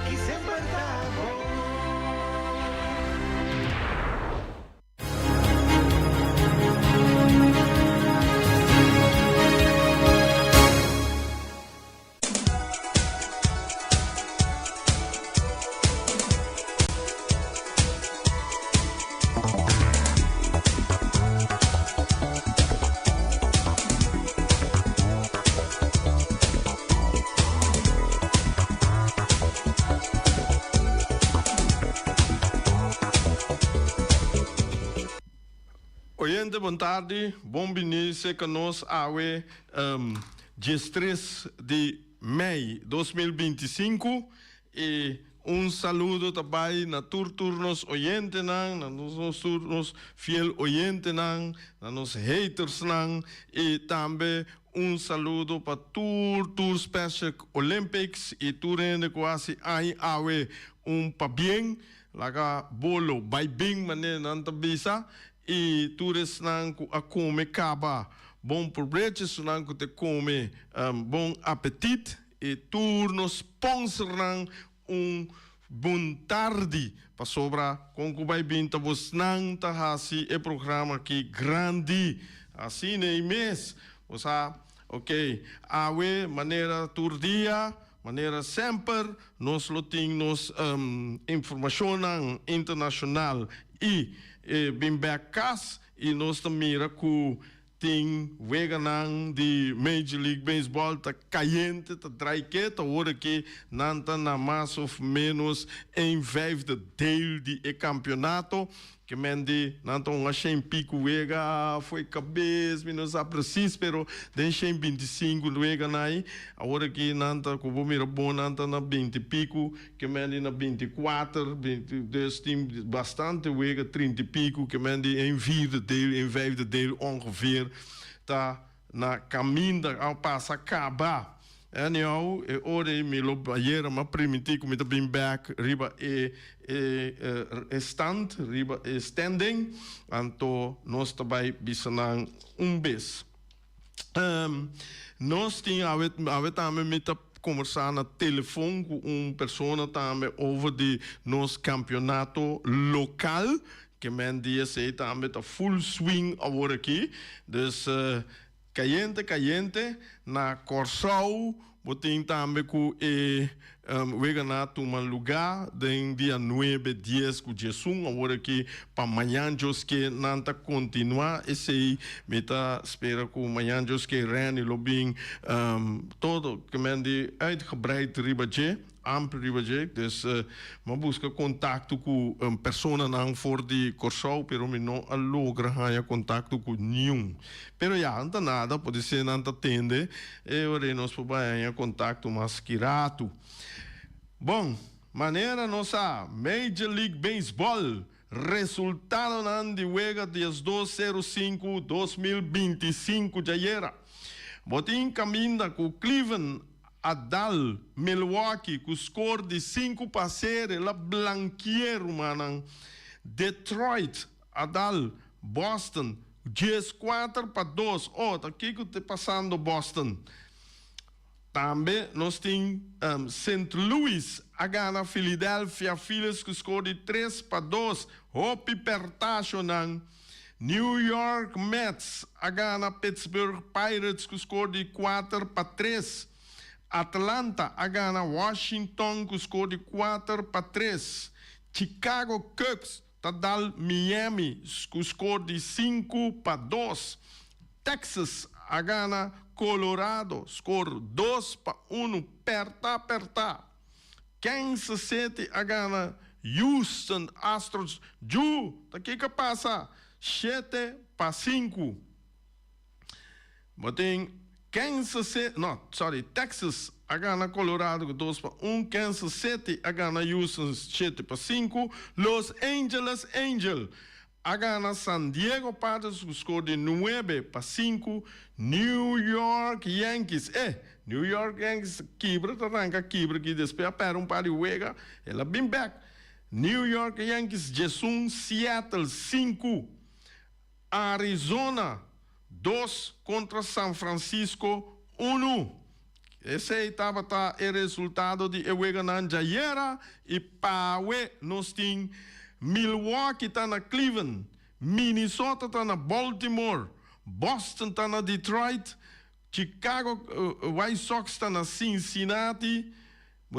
aquí siempre estamos. Oyente, boa tarde. Bom início conosco awe dia 3 de maio de 2025 e saludo também na turnos oyente na nos turnos fiel oyente na nos haters e também saludo para tour Special Olympics e tour ainda quase aí awe pa bem laga bolo by bing mané nanta bisa e tours nang a come caba bom provecho nang te come bom apetite e turnos sponsor nang bom tarde para sobra com que vai binta vos nang ta hasi e programa aqui grande assim nem mês osa ok awe maneira tour dia maneira sempre nos loting nos informação internacional e bem becas e nós mira que tem veganang de Major League Baseball tá caiente tá draike tá hora que não tá na mais ou menos em 5 dele de campeonato que mende não tá pico vega foi cabeça menos a preciso pero deixa em 25 vega nai a hora que não tá com mira bom não tá na 20 pico que mende na 24 20 tem bastante vega 30 pico que mende em 4 dele em 5 dele ongeveer tá na caminho ao passa acabar anyhow ore me lo ayer ma permitir como bem back riba stand riba standing anto nós também bisanang bes nós tinha avet também met conversar na telefone com pessoa também over de nos campeonato local que men dia sei também tá full swing agora aqui dus caliente na Corsau botin também com vegana tuma lugar den dia 9 10 com Jesus agora que para amanhã jos que nanta continuar esse meta espera que amanhã jos que rene lobbying todo que men de uitgebreid ribaje amplo ribaje dus ma busca contato com persona não for de Corsau pero me não logra ganhar contato com nenhum pero já anda nada pode ser não atende e ora nós podemos contato mais quirato. Bom, maneira nossa Major League Baseball resultado na de Wega dias 2/05/2025 já era botin caminha com Cleveland Adal Milwaukee com score de 5-0 la blanquiero manang Detroit Adal Boston 4-2 tá aqui que tá passando Boston também nós temos St. Louis a ganhar Philadelphia Phillies com score de 3-2 Hopi Pertachonan New York Mets a ganhar Pittsburgh Pirates com score de 4-3 Atlanta a ganhar Washington com score de 4-3 Chicago Cubs tá dal Miami com score de 5-2 Texas a ganhar Colorado, score 2-1, aperta. Kansas City a ganhar Houston Astros, tá que passa? 7-5. Botem Texas a ganhar Colorado 2-1, Kansas City a ganhar Houston 7-5, Los Angeles Angels a ganhar San Diego Padres com score de 9-5, New York Yankees quebra que depois para par de wega, ela bem back. New York Yankees 1, Seattle 5, Arizona 2 contra San Francisco 1. esse estava o resultado de Eweganan Jayera e Pawe nós tem Milwaukee está na Cleveland, Minnesota está na Baltimore, Boston está na Detroit, Chicago White Sox está na Cincinnati,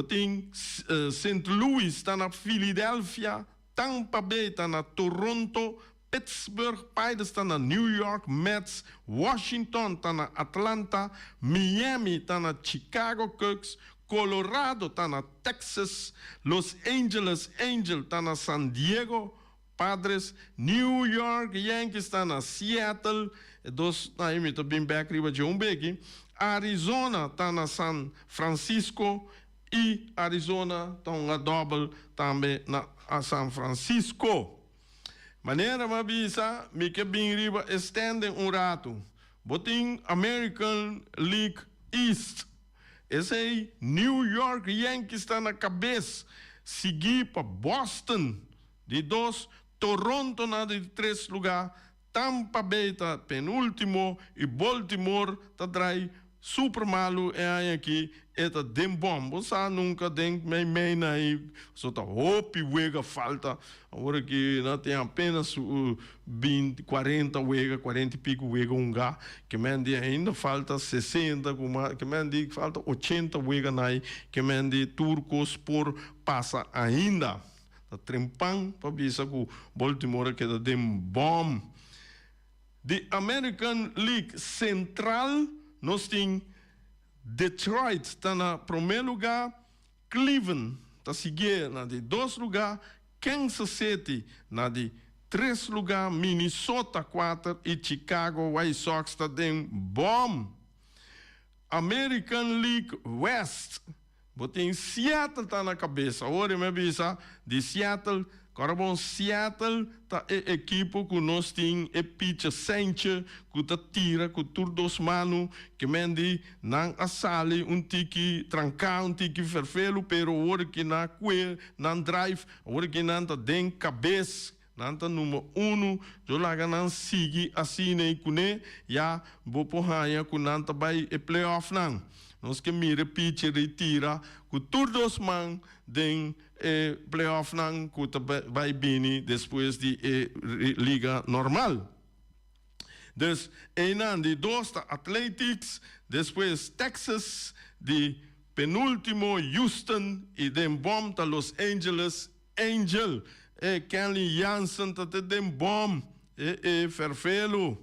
tem St. Louis está na Philadelphia, Tampa Bay está na Toronto, Pittsburgh Pirates está na New York Mets, Washington está na Atlanta, Miami está na Chicago Cubs, Colorado está na Texas, Los Angeles Angels está na San Diego Padres, New York Yankees está na Seattle, aí estou bem back riba de Arizona está na San Francisco e Arizona está uma double também na San Francisco. Maneira mabisa, me que bem riba estendem rato. Botem American League East. Esse aí, New York Yankees está na cabeça. Seguir para Boston, de 2, Toronto na de 3 lugar, Tampa Bay está penúltimo e Baltimore está atrás. Super malo é aqui, eta dem bom, você nunca tem meio aí, só tá hopi wega falta, agora que não tem apenas 20, 40 wega, 40 e pico wega gá, que mende ainda falta 60, que mende falta 80 wega aí, que mende turcos por passa ainda, tá trempang para bisa que Baltimore que tá dem bom. The American League Central nós temos Detroit, está na primeiro lugar, Cleveland, está seguindo na de 2 lugar, Kansas City, na de 3 lugar, Minnesota 4 e Chicago White Sox está dentro bom. American League West, botei Seattle está na cabeça, agora me avisa de Seattle. Agora, bom, Seattle tá equipe que nós temos pitcher Sanchez, que tá tira, que todos mano, que mende não assale tiki trancar, tiki ferfelo, pero agora que na queer, não drive, agora que não tá den cabeça, não tá número 1, eu lá não sigue assim nem cune, já vou porra, que não tá vai playoff não. Nós que mira pitcher retira, que todos man den playoff não que vai bem depois de liga normal. Dus een de 2 Athletics, depois Texas, de penúltimo Houston e den bom ta Los Angeles Angel. Kenley Jansen ta den bom vervelo.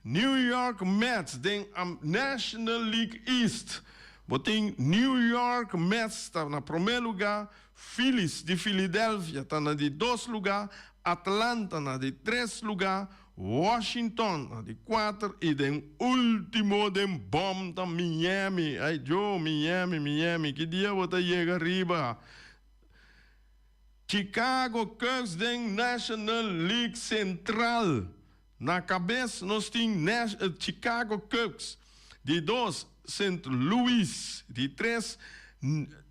New York Mets, den National League East. Botem New York Mets está na primeiro lugar, Phillies de Filadélfia está na de 2 lugar, Atlanta na de 3 lugar, Washington na de 4 e den último den bom da Miami. Ai Joe, Miami, que dia você chega arriba? Chicago Cubs den National League Central. Na cabeça nós temos Chicago Cubs de 2 St. Louis, de 3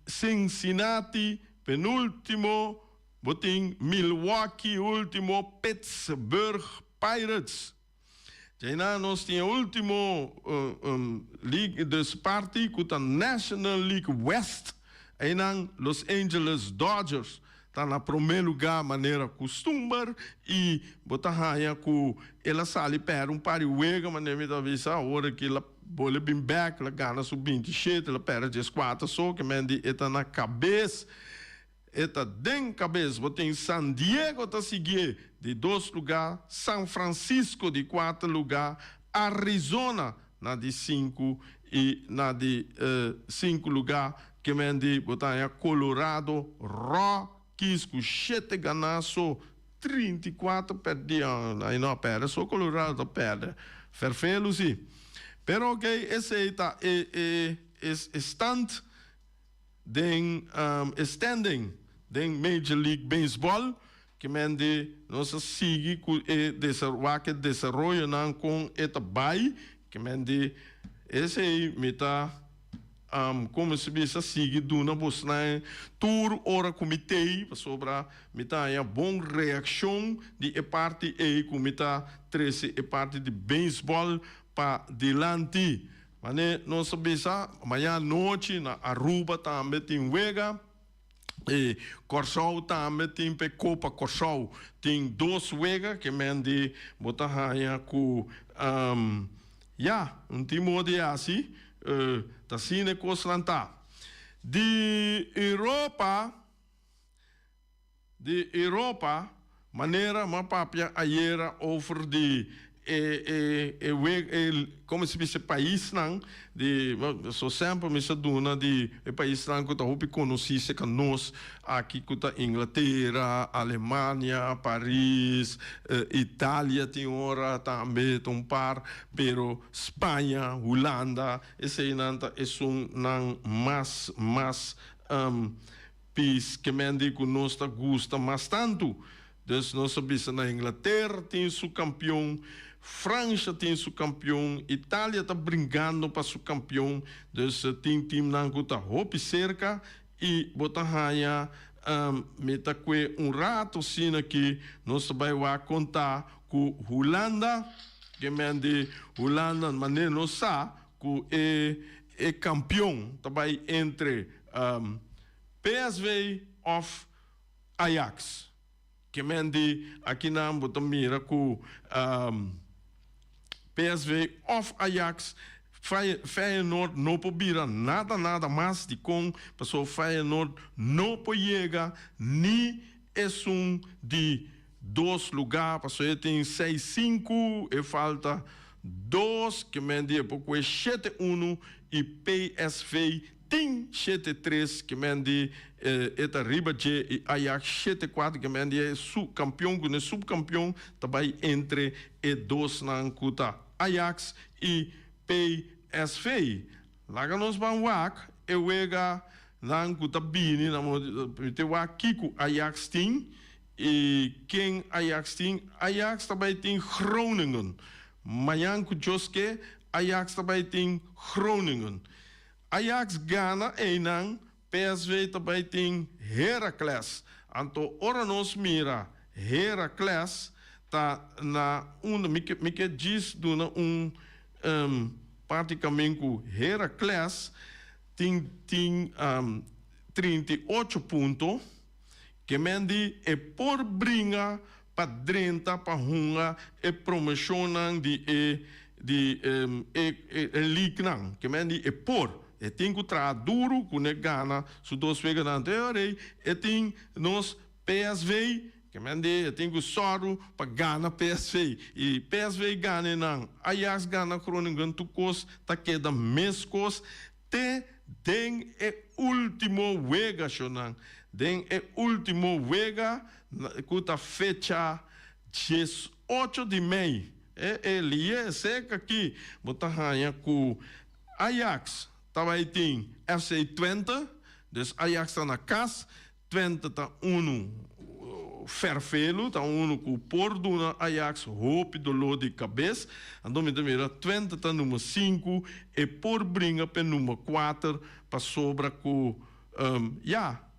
Cincinnati, penúltimo, botem Milwaukee, último Pittsburgh Pirates. Já nós temos o último League dos Party, que é a National League West, aí Los Angeles Dodgers. Está na primeiro lugar, maneira costumar, e botar raia que ela sale para par de wega, maneira de avisar a hora que ela bola bem back, ela ganha sub-27, ela perde as 4 só, que mende está na cabeça, está dentro cabeça, botem San Diego está seguir de 2 lugar, São Francisco de 4 lugar, Arizona na de 5 e na de 5 lugar, que mende botar Colorado, Rockies, com 7 ganaço, 34 perdiam, aí não perde, só Colorado perde, ferfelo sim. Pero ok, esse está stand den standing den Major League Baseball, que mende nossa sigue com o desenvolvimento não com eta bai, que mende esse aí me tá como se diz sigue duna bosna tour ora comitê sobre me tá a bom reação de parte e comitê 13 parte de baseball para delante Mas não sabemos, amanhã à noite na Aruba também tem Wega. E Corsol também tem Copa Corsol. Tem 2 Wega que mende botar com time de assim, tá sine coslanta. De Europa, maneira mapapia aiera over de como se diz país não de só sempre me se dona de país não que tá hopi conheci que nós aqui que tá Inglaterra, Alemanha, Paris, Itália tem hora também um par, pero Espanha, Holanda, esse nanta é não mais pis que mende que nós tá gosta mais tanto. Dus nós sabemos na Inglaterra tem seu campeão, França tem seu campeão, Itália está brincando para seu campeão, dus tem time não que está hopi cerca e botar raia meta que rato sim aqui nós vai contar com Holanda, que mende Holanda, mas não sabe que é campeão, também entre PSV of Ajax. Que mende aqui na Botamira com PSV of Ajax, Feyenoord não pode nada mais de com, pessoal Feyenoord não pode chegar, nem é de 2 lugares, pessoal tem 6-5 e falta 2, que mende porque é 7-1 e PSV tem 7-3 que mende eta riba e Ajax 7-4 que mende é subcampeão com o subcampeão também entre e 2 na cuta Ajax e PSV. Lá que nós vamos wak e wega na cuta bini na te wak kiku Ajax tem e quem Ajax tem Ajax também tem Groningen. Manhã com Joske Ajax também tem Groningen. Ajax gana enang, PSV também tem Heracles. Então, ora nós mira Heracles tá na me que diz duna praticamente Heracles tem 38 pontos que mende é por brinca para 30 para hunga e promocionam de liknang que mende é por e tem que tra duro com ne gana su 2 vezes na teoria e tem nos PSV que mende tem que soro para gana PSV e PSV gana não Ajax gana Groningen tu cos tá queda mescos te den e último wega chonan den e último wega cuta fecha 18 de maio ele é seca aqui botar ranha com Ajax também tem FC Twente, dus Ajax está na casa, Twente está vervelo, está com o Porto na Ajax, hope do lado de cabeça, então me mira Twente está número 5 e por brinca para número 4 para sobra com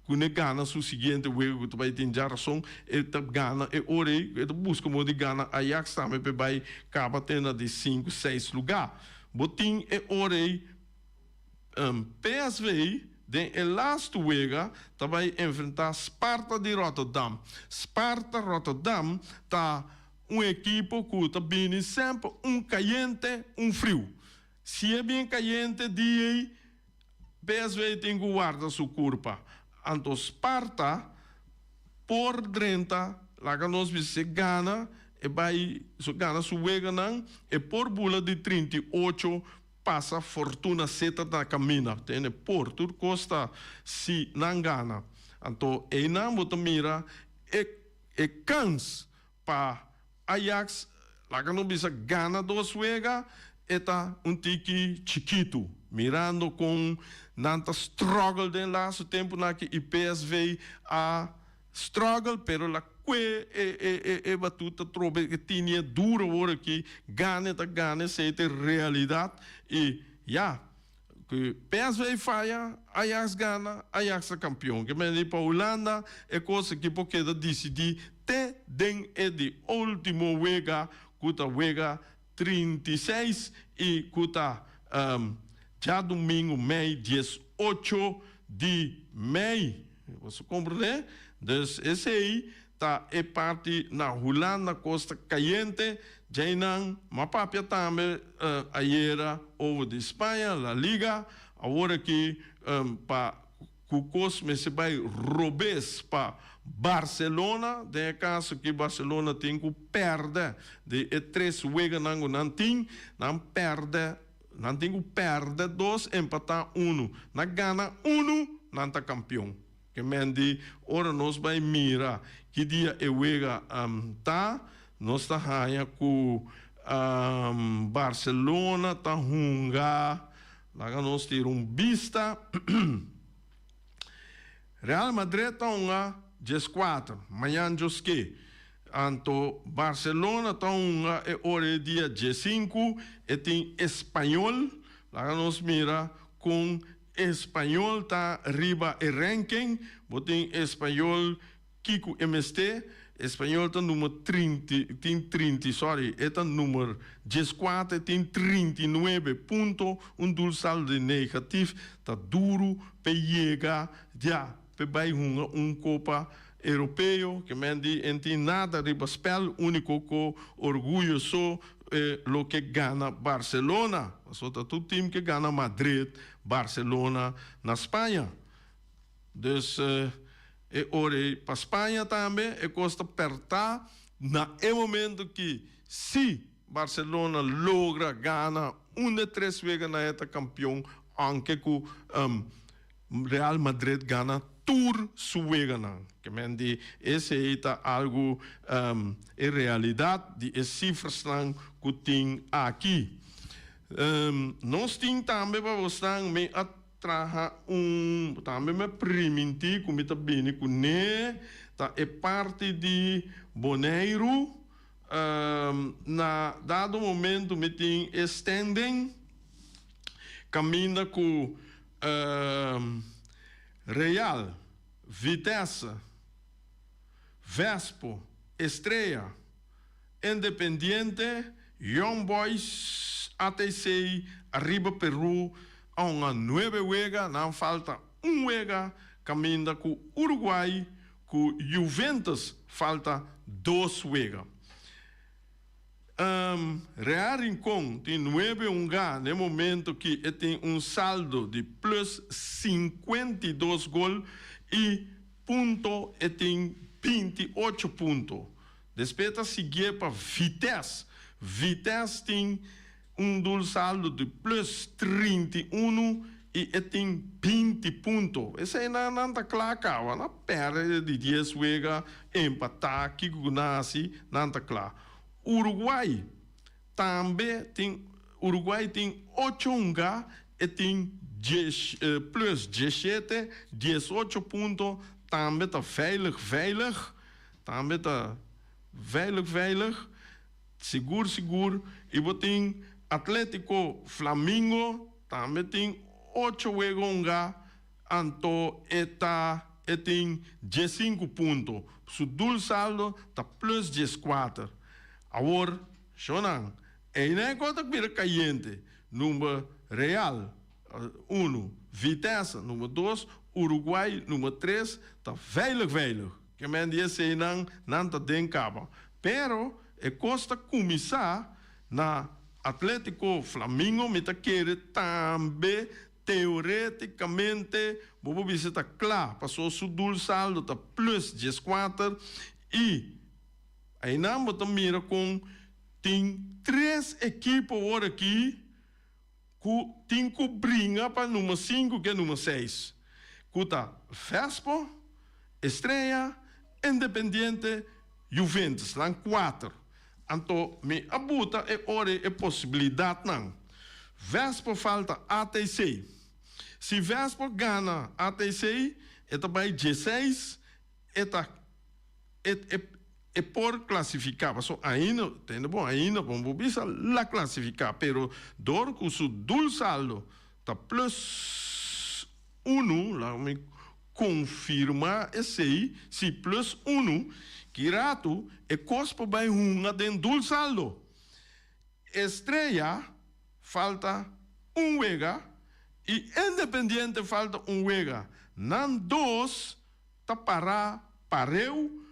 quando gana o seguinte jogo tu vai ter já razão ele gana e ora ele busca o de gana Ajax também vai acaba tendo de 5, 6 lugar, botin e ora PSV de last wega também enfrentar Sparta de Rotterdam. Sparta Rotterdam tá equipe que tá bem sempre caliente, frio. Se é bem caliente dia PSV tem que guardar sua curva. Então Sparta por 30 lá que nós se gana e vai gana sua wega não e por bula de 38 passa fortuna seta na caminha, tem por tudo costa se não gana. Então, e não bota mira e cans para Ajax, lá que não bisa gana 2 vezes, eta tiki chiquito, mirando com nanta struggle den laatste tempo na que PSV a struggle, pero la e batuta trobe que tinha duro hora que gane se te realidade e que PSV falha, Ajax gana, Ajax é campeão. Que me para Holanda é coisa que porque decidir te den é de último wega, cuta wega 36 e cuta já domingo, mês 18 de maio. Você compreende? Então, esse aí é parte na Holanda, Costa Caliente, já não, mas papia também, ayer, over de Espanha, La Liga, agora que, para Cucos, mas se vai Robes para Barcelona, de caso que Barcelona tem que perder, de 3 jogos não tem que perder 2, empatar 1, na gana 1, não está campeão. Que mendi, ora nós vai mirar que dia é wega nós está raia com Barcelona, tá hunga, lá nós ter vista, Real Madrid tá hunga, 14, amanhã que anto Barcelona tá hunga é hora dia 15, e tem Espanhol, lá nós mira com Espanhol tá riba e ranking, botem Espanhol Kiko MST, Espanhol tá número 30, tem 30, sorry, tá número 14, tem 39 pontos, saldo negativo, tá duro, para chegar, já, para vai Copa Europeu, que mendi, não tem nada riba spel, único com orgulho só, lo que gana Barcelona. Só tá todo time que gana Madrid, Barcelona na Espanha. Então, ora para Espanha também, custa apertar no momento que se Barcelona logra ganhar 3 vezes na eta campeão, anche que Real Madrid ganha tour suegana. Que mendi, esse aí tá algo em realidade de cifras que tem aqui. Nós temos também para você me atrair também me permitir como está bem com tá é parte de Boneiro na dado momento me tem standing caminha com Real, Vitesse, Vespo, Estrela, Independiente, Young Boys, ATC, Arriba Peru, a uma 9 wega, não falta 1 wega, caminha com Uruguai, com Juventus, falta 2 wega. Real Rincón tem 9 unga, no momento que tem saldo de plus 52 gols e ponto tem 28 pontos. Depois seguir para Vitesse. Vitesse tem saldo de plus 31 e tem 20 pontos. Esse aí não está claro, não perde de 10 wega, empatar, que nasce, não está claro. Uruguai também tem 8 unga e tem plus 17, 18 pontos, também está veilig, também está veilig, seguro, e tem Atlético Flamengo, também tem 8 unga, anto e tem 15 pontos, su dul saldo está plus 14. Agora, Shonan, é conta que caliente, número Real, 1, Vitesse, número 2, Uruguai, número 3, está veilig, que me diz não está dentro cabo. Pero, custa começar na Atlético Flamengo, me está querendo também, teoreticamente, vou ver se está claro, passou o dul saldo, está plus 14, e aí não botamos mira com tem 3 equipes agora aqui que tem que brincar para número 5 que é número 6. Que tá Vespo, Estrela, Independiente, Juventus, lá 4. Então, me abuta é hora é possibilidade não. Vespo falta ATC. Se Vespo ganha ATC, vai 16, é por classificar, só ainda vamos ver lá classificar, pero dor com o dul saldo tá plus 1, lá me confirma esse aí, se plus 1, que rato é cospo vai dentro dul saldo. Estrela falta un huega e Independiente falta un huega. Nan dos ta pareu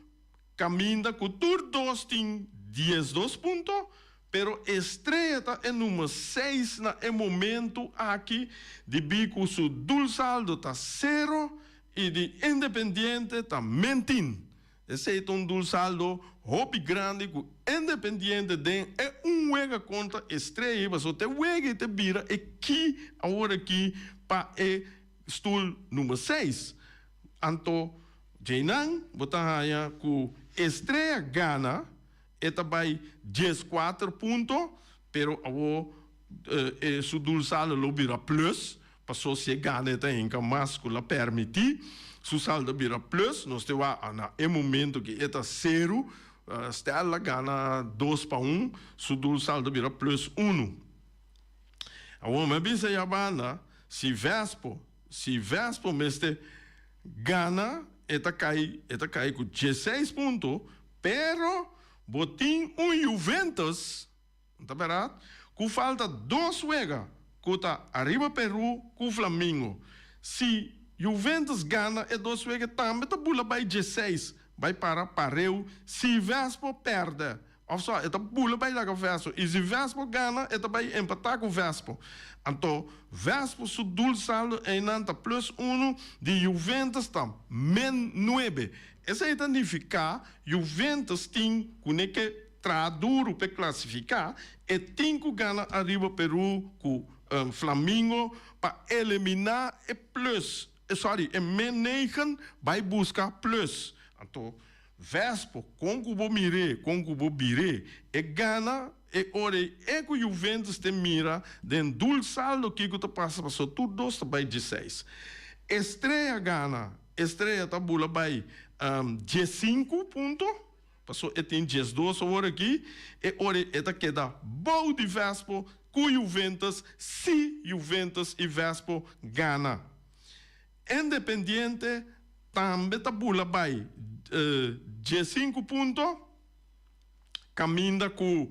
caminha com tur dos tem 12 pontos, pero Estrela tá em número 6 na momento aqui de bico su saldo tá 0 e de Independiente tá mentin. Esse é um saldo hobby grande que Independiente tem é um huega contra Estrela, mas o te huega te vira aqui agora aqui para stoel número 6. Anto Jainan botahaya ku Estrela gana eta by 14 pontos, pero awo su saldo lo vira plus, passou se gana eta enca mascula permitir. Su saldo vira plus, nós temos na momento que eta 0, Stella gana 2-1, su saldo vira plus 1. Agora, mas bisa yabana, se Vespo meste gana, eta cai com 16 pontos, pero botin Juventus, tá verdade? Com falta 2 juega, que tá arriba Peru com Flamengo. Se Juventus gana e 2 juega também tá bula by 16, vai para pareu. Se Vespo perde, ou só, eta bula by lá com Vespo. E se Vespo gana, eta vai empatar com Vespo. Então, Vespo su saldo é nanta plus 1, de Juventus tá men 9. Isso significa Juventus tem que traduro para classificar e tem que ganhar arriba Peru com Flamengo para eliminar e plus. E men 9 vai buscar plus. Então, Vespo, com o Bire, e gana e ore e que Juventus te mira den saldo que tu passa para tudo dos by 16. Estrela gana, Estrela tabula by 15 pontos, passou e tem 12 agora aqui, e ora eta queda bom de Vespo com Juventus, se Juventus e Vespo gana. Independiente também tabula by 15 pontos, caminha com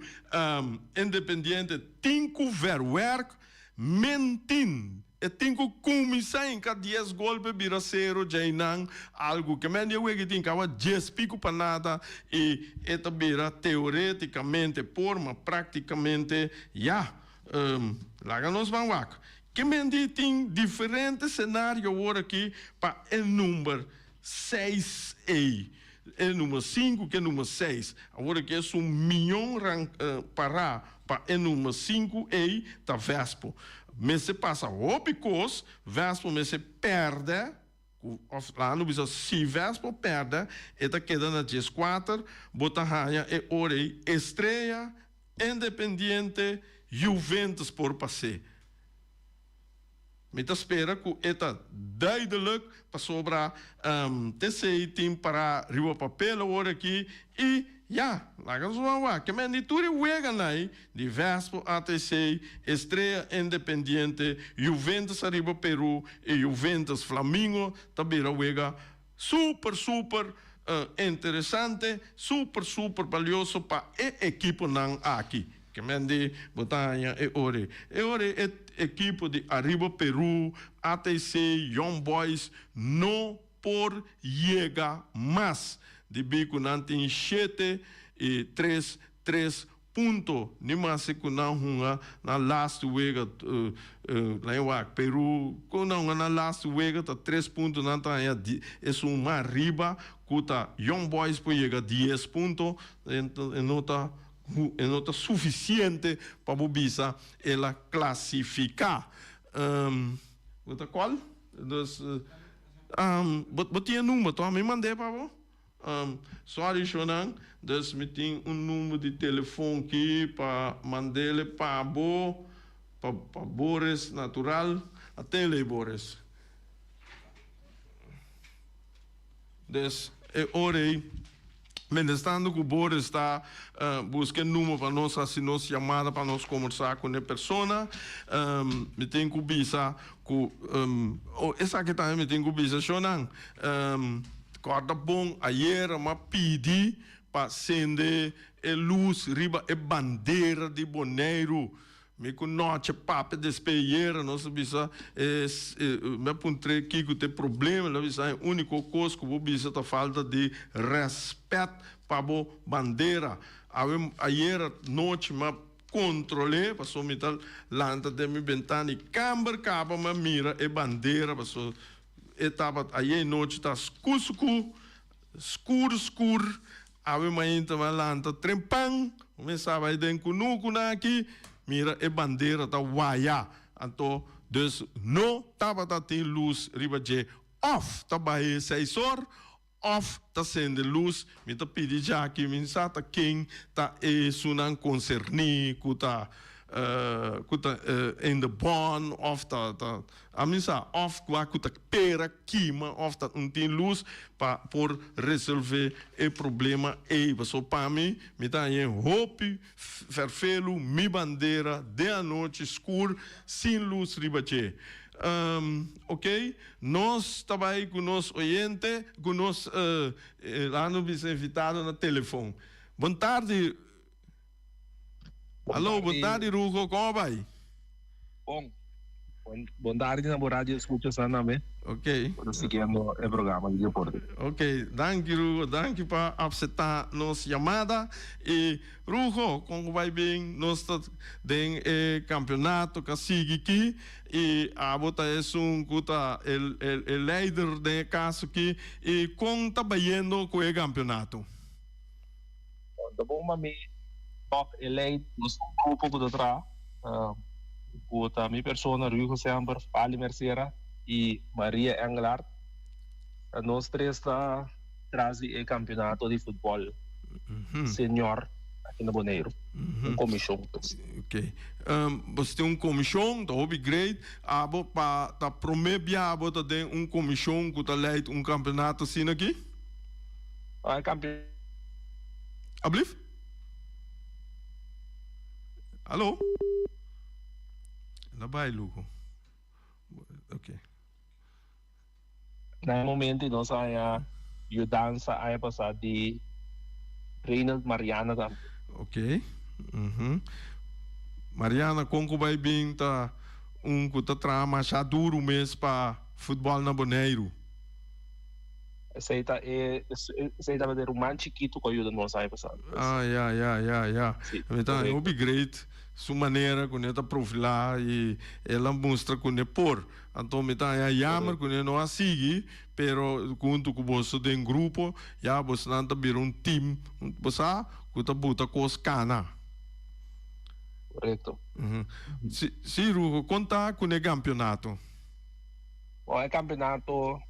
Independiente, tem que verwerk, mentin. E tem que começar em cada 10 golpes vira 0, Jainan, algo que me eu tem que 10 pico para nada e esta vira teoreticamente, forma praticamente, já, lá nós vamos lá. Que me tem diferentes cenários agora aqui para o número 6 e o número 5 que é o número 6. Agora que é 1 milhão para o número 5 e tá Vespo. Mas se passa o picos, Vespo mas se perde, lá no bisa se Vespo perde, eta queda na 14, bota raia e ore Estrela, Independiente, Juventus por passe. Met espera que eta duidelijk para sobra TCI team para riba papel agora aqui e ja, laten we maar que men die toere wega nai die Vespo ATC Estrela Independiente Juventus arriba Peru e Juventus Flamengo tabira wega super interessante, super valioso para o equipo nan aqui. Que men die botanha e ore equipo de arriba Peru ATC Young Boys não por llegar mais de bico não tem 7 e 3 pontos nem mais que não na last week lá em Peru não na last week tá 3 pontos não tá é uma riba que tá Young Boys por chegar 10 pontos não tá suficiente para bobisa ela classificar qual botinha número então me mandei para você. Sorry, Shonan, dus me tem número de telefone aqui para mandar para Boris Natural, até ele Boris. Dus, orei, estando que o Boris está buscando número para nós, assim, nós chamada para nós conversar com a pessoa, me tem que bisa, essa aqui também me tem que bisa, Shonan, corda bom ayer ma pedi para acender a luz riba a bandeira de Bonaire me com noite papo despeieira, nós bisa me apontrei aqui que tem problema, lá bisa é único coisa que o bisa tá falta de respeito para a bandeira. Ayer noite me controlei, passou me tal lanta de minha ventana e câmara caba me mira e bandeira, passou etapa ayer noite tá escuro, ave mainta malanta trempang, começava aí dentro nuco aqui, mira e bandeira tá waia, então dus no tava tá tem luz riba de off tá baie 6 horas, off tá sendo luz, me tá pedir já aqui, me tá quem tá sunan concerni, kuta in the bond of the amisa of kuta pera kima of that tem luz para por resolver o problema so para mim me tá em hope verfelo mi bandeira de a noite escuro sem luz ribache. Ok, nós também com nosso oyente, com nós lá no invitado no telefone. Boa tarde. Alô, boa tarde, Rugo, como vai? Boa tarde, na rádio escuta essa nome. Ok. Seguindo o programa de deporte. Ok, danke, Rugo, danke por aceitar nossa chamada. E, Rugo, como vai bem, nós estamos em campeonato que sigue aqui. E a bota é o líder do caso aqui. E como está indo com o campeonato? Tá bom, mami. Top eleito, nós um grupo de trás, a minha pessoa, Rui José Amber, Pali Merceira e Maria Engelhardt. Nós três está trazendo o campeonato de futebol senior aqui no Bonaire, comissão. Ok. Você tem comissão, tá great. Abo para tá prometer abo tá tem comissão que tá leite campeonato assim aqui? Campeonato. Ablif? Alô? Lá vai, Luco. Ok. No momento, nós ajudança a passar de Reina Mariana também. Ok. Mariana, como vai bem, tá que tá trama já duro mesmo para futebol na Bonaire. Esse vai ter um man chiquito que ajuda nós a passar. Então, é great. Sua maneira com ela profilar e ela mostra com ela por. Então, é jammer com ela não a seguir, pero junto com você de grupo, já você não tá vir team, você que tá bota coisa cana. Correto. Se Rugo, conta com o campeonato. O campeonato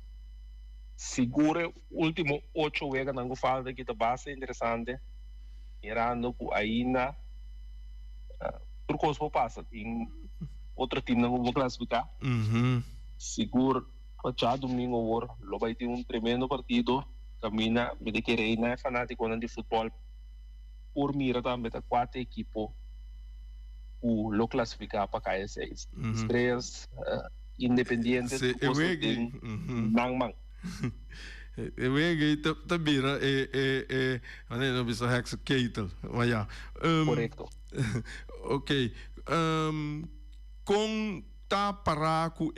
seguro, último 8 vezes não falta que tá bastante interessante. Mirando com ainda por coisa que passa, em outro time não vou classificar. Seguro, já domingo agora, lo vai ter tremendo partido. Camina, me de querer na fanático de futebol. Por mira também tá 4 equipos o lo classificar para KS6. Três independentes nangmang. Eu vejo que bira não bisa hexa keitel, mas já. Correto. Ok. Com tá paraco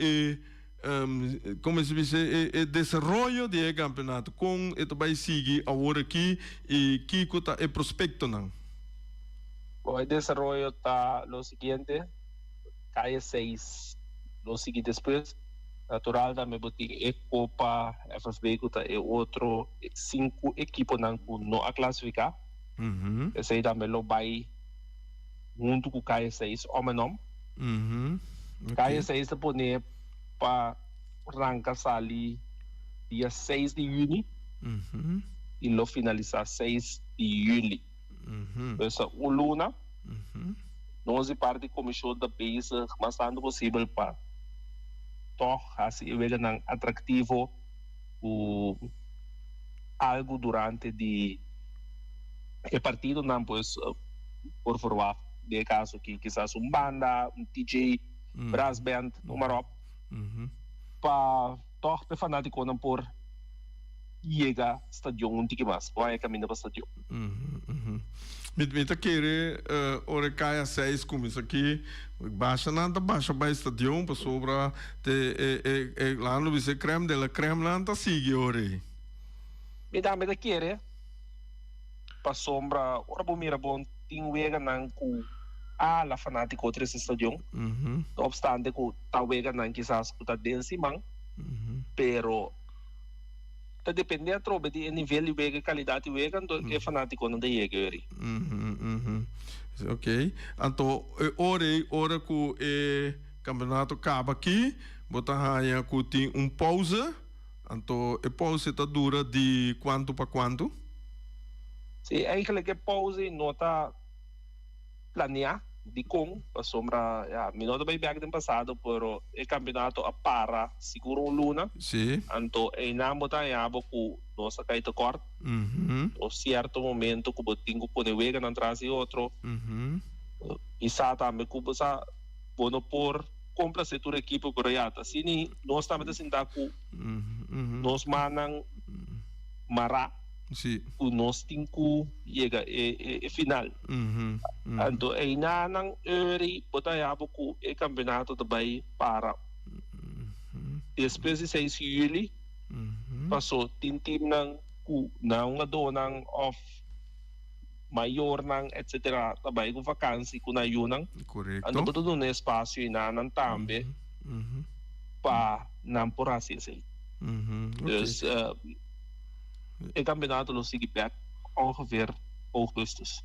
como se diz, o desenvolvimento do campeonato, com isso vai seguir agora aqui e que tá é prospecto não. O desenvolvimento tá lo seguinte, KS6 lo sigue depois. Natural também botar a Copa FFB que é outro 5 equipos não a classificar. Esse aí também lo vai junto com o KS6 homem-nome. KS6 está pondo para arrancar ali dia 6 de junho e lo finalizar 6 de julho. Então, o Luna, nós é parte da comissão da base, mas tanto possível para assim veja não atrativo o algo durante o partido não pois por favor de caso que quizás banda DJ brass band número para toch pe fanático não por chegar estádio um tique mais vai caminho para estádio Met kere ore kaya 6 começa aqui baixa nada baixa para estadião para sobra te lá no vice creme dela creme lá tá sigue ore. Me kere para sombra ora bom mira bom ting wega nan ku la fanático tres estadião. No obstante ku ta wega nan quizás ku ta den simang. Pero tá depende trobe de nível e wega qualidade wega então é fanático não de eri. Ok. Então ora que o campeonato acaba aqui, botar raia que tem pausa. Então a pausa tá dura de quanto para quanto? Sim, eigenlijk pausa não tá planear de com a sombra me não vai bem no passado pero o campeonato a para seguro luna sim então é na botar abo que nossa cai to corte o certo momento que botinho pode wega na trás e outro e sata me cuba sa bono por compra setor equipe coreata sini nós estamos sentar com nós manang mara sim o nós tinco chega e final então é na nang eri botayabo ku e campeonato também para depois de 6 de julho passou tim nang ku nang adonang of maior nang etc também com vacância com na yunang correto então todo no espaço e na nang tambe pa nam por assim dus het campeonato lo sigue back ongeveer augustus.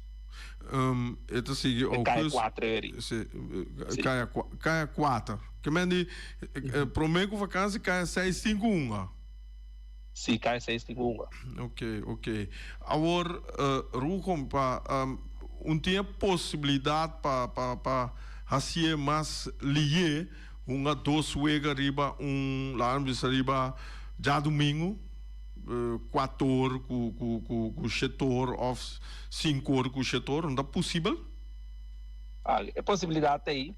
Het is hier augustus. Kaya 4. Que mendi prometo vakantie kaya 651. Sim, kaya 651. Ok. Agora Rucom pa tinha possibilidade para fazer mais lié uma dos wega riba lá riba já domingo 4 horas com o setor ou 5 horas com o setor, não é possível? É possibilidade aí.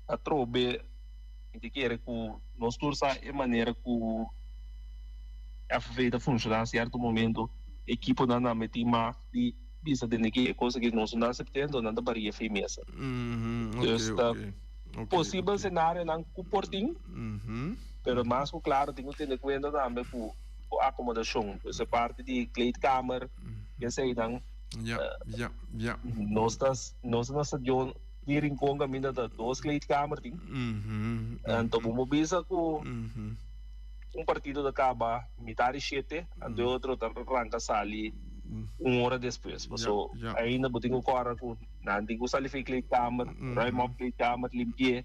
A trobe de que nós torça é maneira que a feita funciona a certo momento equipe não na metima de visa de ninguém coisa que nós não aceitando não da varia femesa. Possível cenário não com portinho. Pero mais claro, tenho que ter cuenta também com a acomodação. Essa parte de kleedkamer, que sei não. Nós na stadion hier in Congo ainda da 2 kleedkamer tem. Então vamos ver com partido da acaba metade 7, e outro da arranca sali 1 hora depois. So ainda botinho agora com nanti com sali fake kleedkamer, rai mob kleedkamer limpie.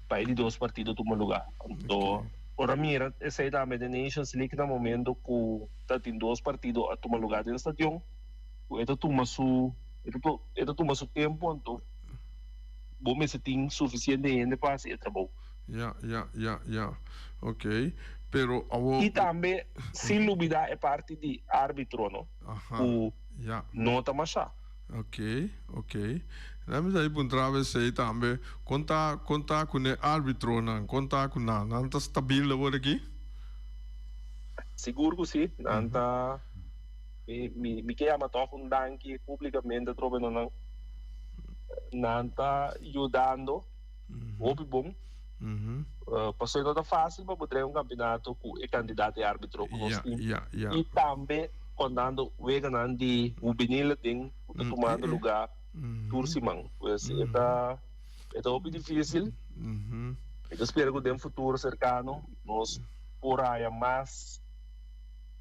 Para ele 2 partidos tomam lugar. Então, ora mira, essa é da Nations League no momento que tem 2 partidos a tomar lugar no estádio. Ele toma seu tempo, então bom se tem suficiente gente para fazer trabalho. Ok. Pero e também, sem dúvida, é parte de árbitro, não? O nota mais. Ok. Nós aí puntrava sei também contar com o árbitro não contar com não está estável agora aqui seguro que sim não está me quer amatar um danke publicamente trobe não está ajudando ouve bom passou não tá fácil para poder campeonato com o candidato a árbitro e também contando o vegan de o benil tem tomando lugar Tursimang, pues é muito difícil. Eu espero que no futuro cercano nós poraya mais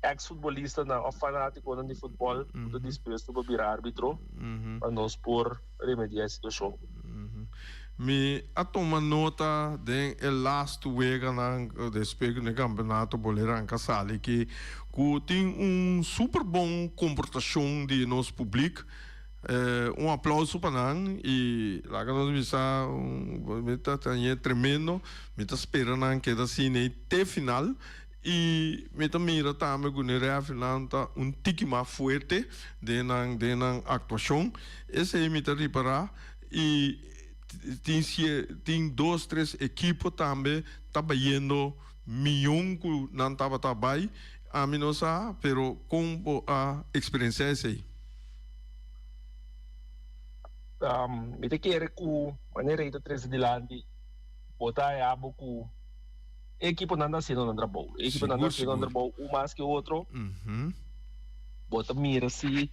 ex-futbolista na fanático de futebol do disposto para virar árbitro para nós por remediar a situação. Me a tomar nota de last week na despegue no campeonato boleirão Casale que tem super bom comportação de nosso público. Aplauso para nós e lá que nós é tremendo, me está esperando que da cine até final e me está mira também que o final tá tique mais forte de na atuação, esse aí me está reparar e tem 2, 3 equipes também trabalhando milhão que não estava trabalhando a mim não sabe, pero como a experiência é essa? Me te quer que maneira de três de lande botar é abo que equipe não anda sendo andra bom, equipe não anda sendo andra bom um mais que o outro, bota mira se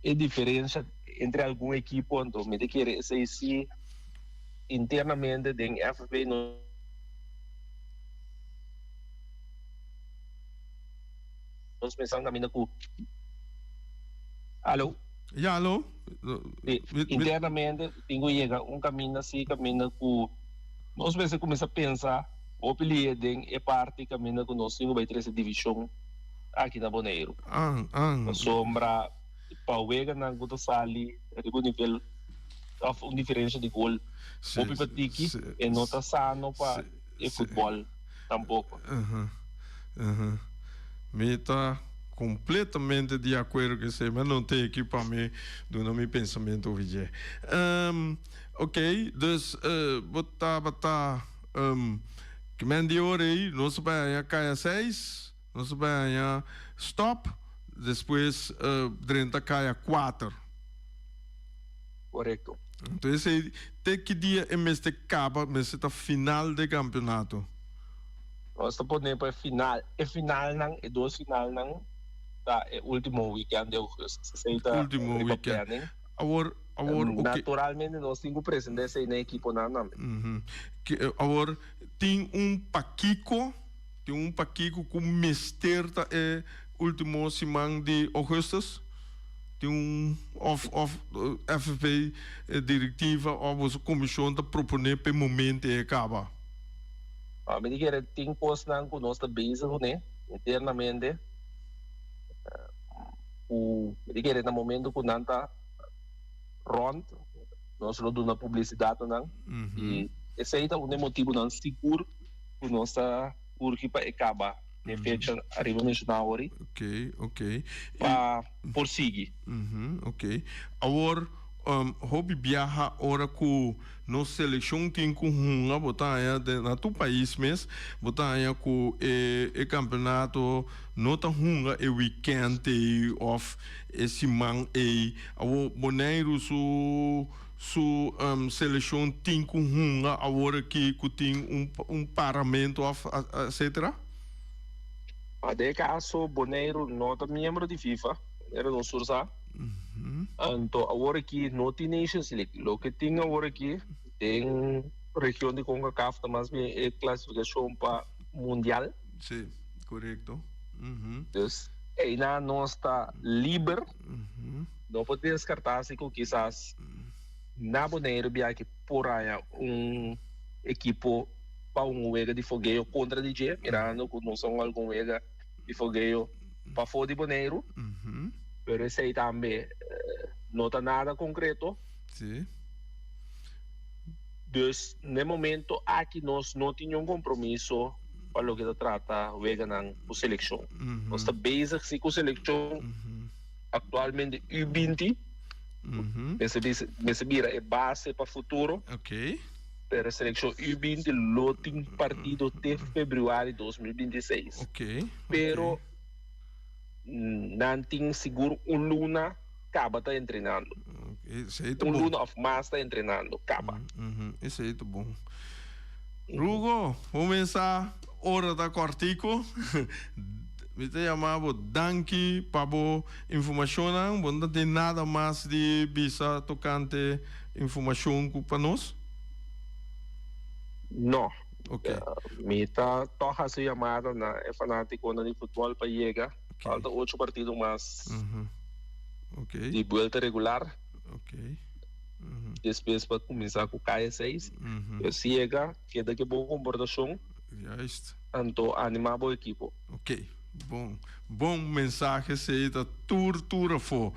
a diferença entre algum equipe então me te quer se internamente dentro FB nós pensamos caminho com alô. Ja, alô? Internamente, tenho chega caminho assim, caminho com nós vezes começa a pensar, o pelido é parte caminho com nós cinco vai três divisão aqui na Bonaire. A sombra para o Vega na Guto Sali, o nível of diferença de gol. O Pipatiki é nota sano para o futebol tampouco. Meta completamente de acordo com isso, mas não tem aqui para mim do meu pensamento hoje. Ok, dus bota que men de hora aí, nós vai a caia 6, nós vai a stop, depois dentro caia 4. Correto. Então esse tem que dia é mês de acaba, mês de final do campeonato. Nós estamos para final não, é dois final não, tá, é último weekend de agosto. Último weekend. Agora, naturalmente nós temos presença na equipe não. Agora tem paquico com mesterta é último semana de agosto. Tem FFP diretiva ou a comissão da proponer para o momento e acaba. Me diz que tem coisas que nós estamos bezerros, né? Internamente. Me diz que no momento que nós estamos rond, nós não damos publicidade, não. E esse aí é o motivo não seguro que nós estamos porque para acabar. De fecha arriba nacional hoje. Ok. Para prosseguir. Ok. Agora, hobby viaja ora com nossa seleção tem com uma botaia na tu país mesmo, botaia com o campeonato nota hunga e weekend of esse man e o Bonaire seleção tem com hunga agora que tem paramento of etc. De caso, Bonaire não é membro de FIFA, era no Sursa. Então, agora aqui, não tem Nations League. O que tem agora aqui, tem região de CONCACAF, mas é classificação para Mundial. Sim, correto. Então, ainda não está livre. Não pode descartar-se que quizás na Bonaire, que por aí, equipe para jogo de fogueio contra DJ, mirando que não são algum jogo de fogueio para fora de Bonaire. Mas esse aí também não está nada concreto. Sim. Então, no momento, aqui nós não tínhamos compromisso para o que se trata com a seleção. Nós estamos basic com a seleção atualmente U20. Essa é base para o futuro. Ok. Para a seleção U20, lo tem partido até fevereiro de 2026. Ok. Pero não tem seguro luna acaba tá treinando. Luna of Mars está treinando, acaba. Isso aí tá bom. Rugo, vamos começar a hora da cortico. Me chamava Danke para a informação, não tem nada mais de bisa tocante informação para nós? Não. Ok. Me está toca sua chamada na fanático de futebol para chegar. Falta 8 partidos mais de volta regular. Ok. Depois para começar com o KS6. Chega, que daqui a pouco comportação. Então, animar a equipe. Ok. Bom mensagem se da tortura for.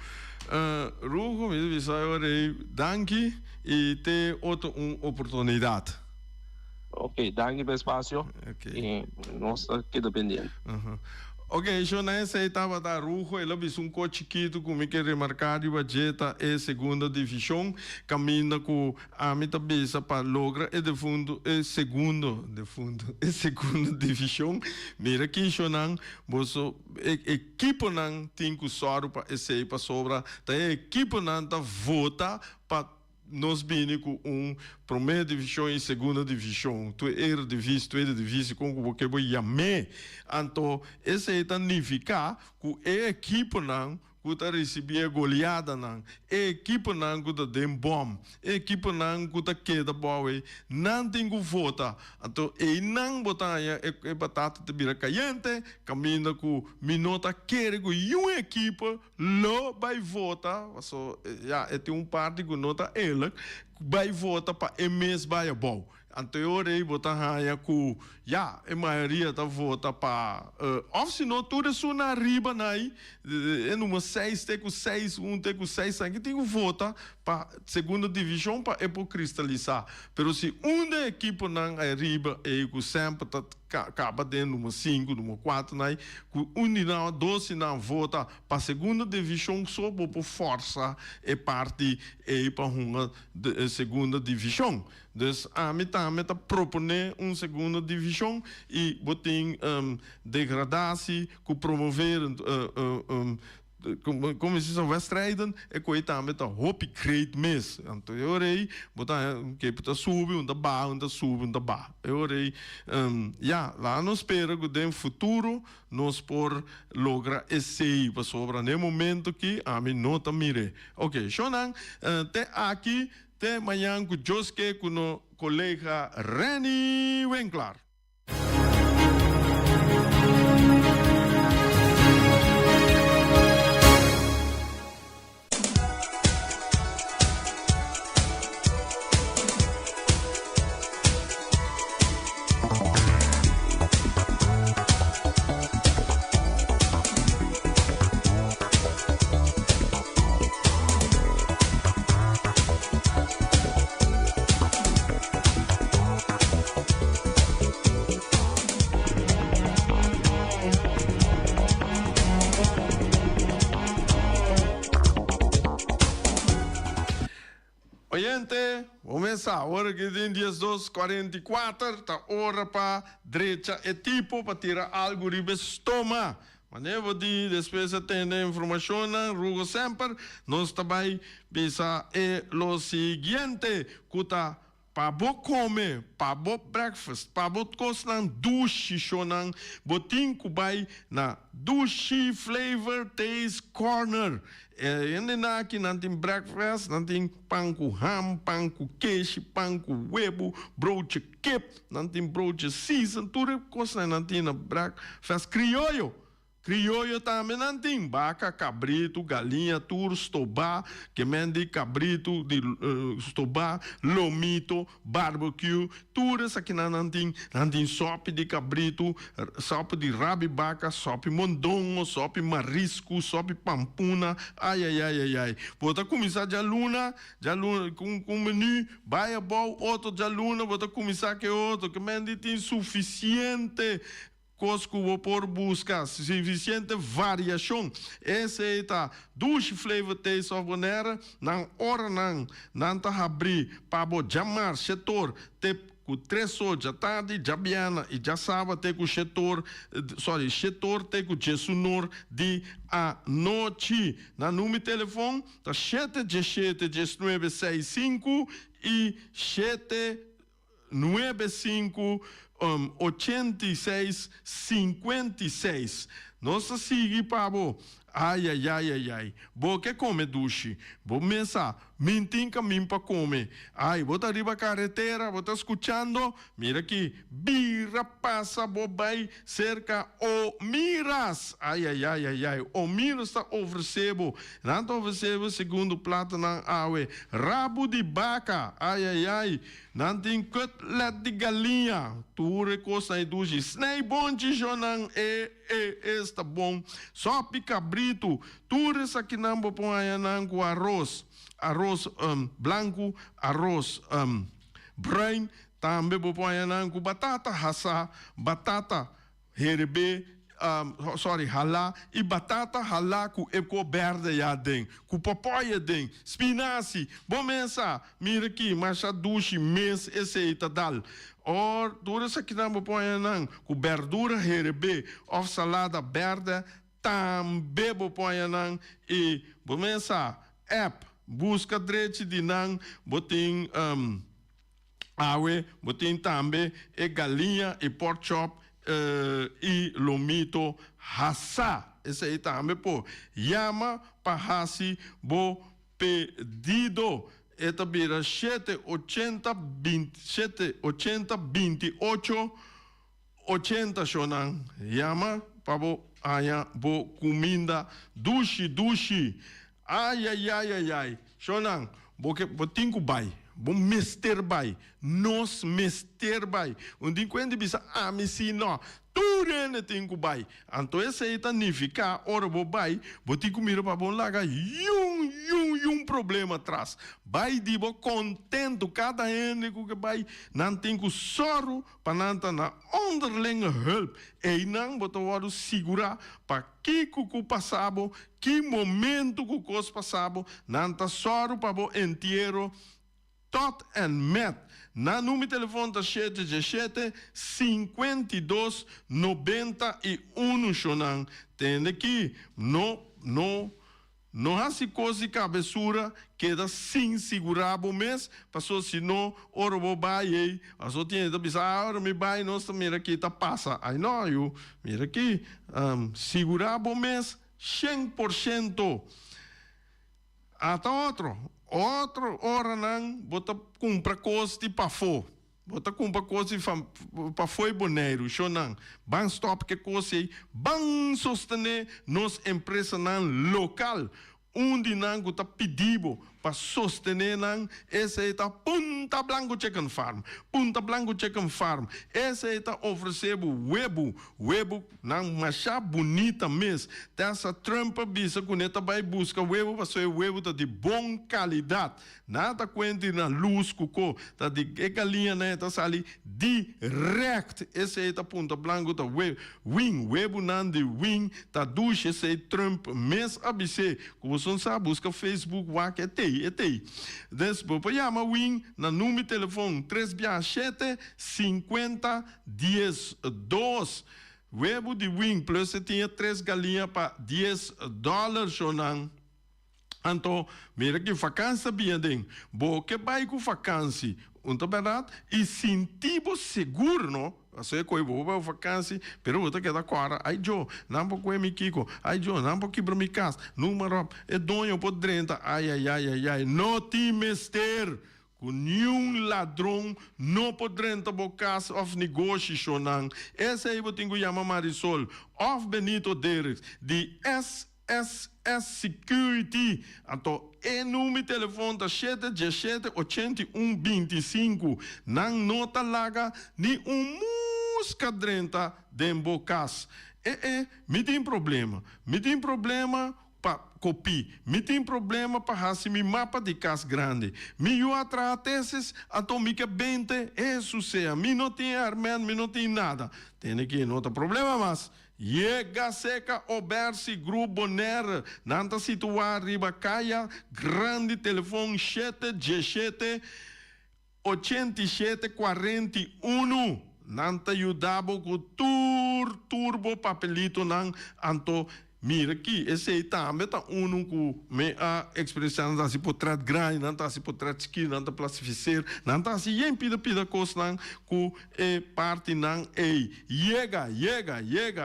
Rugo, me diz agora, danke e ter outra oportunidade. Ok, danke pelo espaço. Ok. E nós aqui dependendo. Ok, eu não aceitava dar rujo, ele é um coche chiquito, como que remarcar, e a Jetta é segunda divisão, caminha com a minha cabeça para lograr, e de fundo, é segunda divisão. Mira aqui, eu não, você, equipe não tem que soro para esse para sobra, a equipe não tá vota para nós vimos com primeira divisão e segunda divisão. Tu era divisão, como que eu chamei. Então, isso significa que a equipe não que está recebendo goleada não, a equipe não que está dando bom, a equipe não que está queda boa, não tem que votar. Então, e não botar a batata de vira caliente, caminha com minuta quer que uma equipe não vai votar, so, tem parte que nota ela vai votar para o mês vai bom. Anterior botar raia com a maioria da vota para ou se não tudo isso na riba nai numa 6 tem com 6 tem com 6 aqui tem que votar para segunda divisão para cristalizar. Pero se uma equipe não é riba com sempre acaba dentro numa 5 numa 4 nai com não 12 não vota para segunda divisão só por força é parte para uma segunda divisão. Então, a mim está propondo uma segunda divisão e botem degradar-se, promover, como se chama, Westrijden, e que também está hope create mes. Então, eu orei, botar que está subir, onde sube, onde ba. Eu orei, lá nos espera que no futuro nós por lograr esse para sobra no momento que a mim não está mire. Ok, Shonan, até aqui. Até amanhã com Joske, com o colega Reni Winkler. Oyente, começa a hora que tem dias 2:44, tá hora para direita e tipo para tirar algo de estômago. Mas eu vou dizer, depois de ter informação, rugo sempre, nós também pensar o seguinte, que tá para bo comer, para bo breakfast, para bo coisa na dushi shonan, botin kubai na dushi flavor taste corner. Ainda aqui não tem breakfast, não tem pão com ham, pão com queijo, pão com huevo, broche kip, não tem broche season, tudo coisa não tem na breakfast criollo. Criollo também não tem vaca, cabrito, galinha, tudo, estobá, que mende cabrito, de estobá, lomito, barbecue, tudo isso aqui não tem sopa de cabrito, sopa de rabi vaca, sopa mondongo, sopa marisco, sopa pampuna, ai. Bota começar de luna com menu, vai bom, outro de luna, bota começar que outro, que mende tem suficiente Cosco vou por buscar suficiente variação. Esse é tá duas flavor taste of banana, não hora não tá abrir para chamar setor te com 3 horas da tarde, já biana e já sábado tem com setor tem com jesunor de a noite. Na número de telefone tá 717-1965 e 795 8656. Nossa siga, pabo. Ai. Bo que come duche. Bo mesa. Mintim caminho para comer. Ai, bota arriba a carretera, bota escuchando. Mira aqui. Birra passa, bobai, cerca o Miras. Ai. O Miras está oferecendo. Não está oferecendo segundo prato na água. Rabo de vaca. Ai. Não tem cutlet de galinha. Tu recosta aí duche. Snei bom de jonan. Está bom. Só picabrito. Tudo isso aqui não vou pôr aí com arroz branco, arroz brain, também vou pôr com batata rasa, batata herbe, halá e batata halá com eco verde já den, com papaya den, spinaci, bom mensa, mira aqui, macha duche, mês, esse aí tá dal. Or, tudo isso aqui não põe não, com verdura herebe, ou salada verde, também põe não, e, bom mensa, app, busca direito de não, botem, awe, botem também, e galinha, e pork chop, e lomito hassa. Esse aí também, pô. Yama pahasi bo pedido. Eta bira 780 shonan. Yama pabo aya bo comida dushi. Ai. Shonan, bo tinko bai. Bom mister bai, nos mister bai. Quando bisa amisi no, tudo tem que bai. Então esse aí tá nificar, ora bo bai, boti comida para bom laga, um problema atrás. Bai de bo contento cada ene que bai, não tem que sorro para não tá na underling help. E não boto waro segurar para que passabo, que momento que cos passabo, não tá sorro para bo inteiro. Tot en met. Na número telefone da 717-5291 Shonan. Tem aqui. Não há se coisa cabeçura queda sem segurar o mês. Passou se não, ora vou bair. A só tinha que pensar, ora me bair, nós mira aqui, tá passa. Aí não, eu, mira aqui, segurar o mês 100%. Até outra hora não, bota compra coisa de pafô. Bota compra coisa de pafô e boneiro, chonan. Ban stop que coisa aí, ban sostener nos empresa não local. Onde não está pedido para sostener não, esse aí está Punta Blanco Chicken Farm. Punta Blanco Chicken Farm. Esse aí está oferecendo webo não machá bonita mesmo. Dessa trampa bisa com neta vai buscar webo para ser webo tá de boa qualidade. Nada quente na luz cuco, tá de galinha neta sali direct. Esse aí tá Punta Blanco tá webo não de wing, tá duche esse aí trampa mês abc. Como você sabe, busca Facebook, wak etei. Después llama wing na número de telefone 367-50-10-2. Webo de wing plus você tinha 3 galinhas para $10 chonan. Então, mira que vacância bem den. Bo que vai com vacância, verdade? E sentimos seguro, não? Assim que eu vou vacância, pero outra que da cara, ai jo, não pode comer kiko, ai jo, não pode quebrar minha casa, número é donho por drenta, ai, não te mister. Com nenhum ladrão não pode entrar na casa of negócio não. Esse aí eu tenho que chamar Marisol, of Benito Derek, de SSS Security. Então, é número de telefone da 717-8125. Não nota laga nem música drenta dentro da casa. Me tem problema para copiar, me tem problema para fazer meu mapa de casa grande. Me eu atrás teses, então me que bente, isso seja, me não tem armamento, me não tem nada. Tem aqui, não tem problema, mas Yega seca oberse grupo ner nanta situar riba caia grande telefone 717-8741 nanta ajudabo com turbo papelito nan anto. Mira aqui, esse aí também está com a expressão não se pode tratar grande, não se pode tratar esquina, não está plastificar, não está se em pida coisa não com parte não ei chega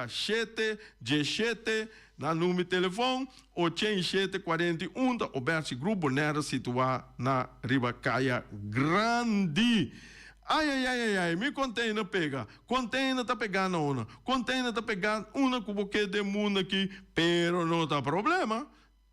717 na número de telefone 8741 da Oberse Grupo Nera situado na Ribacaia Grande. Ai, me container pega. Container tá pegando uma. Container tá pegando uma com boquete de mundo aqui, pero não tá problema.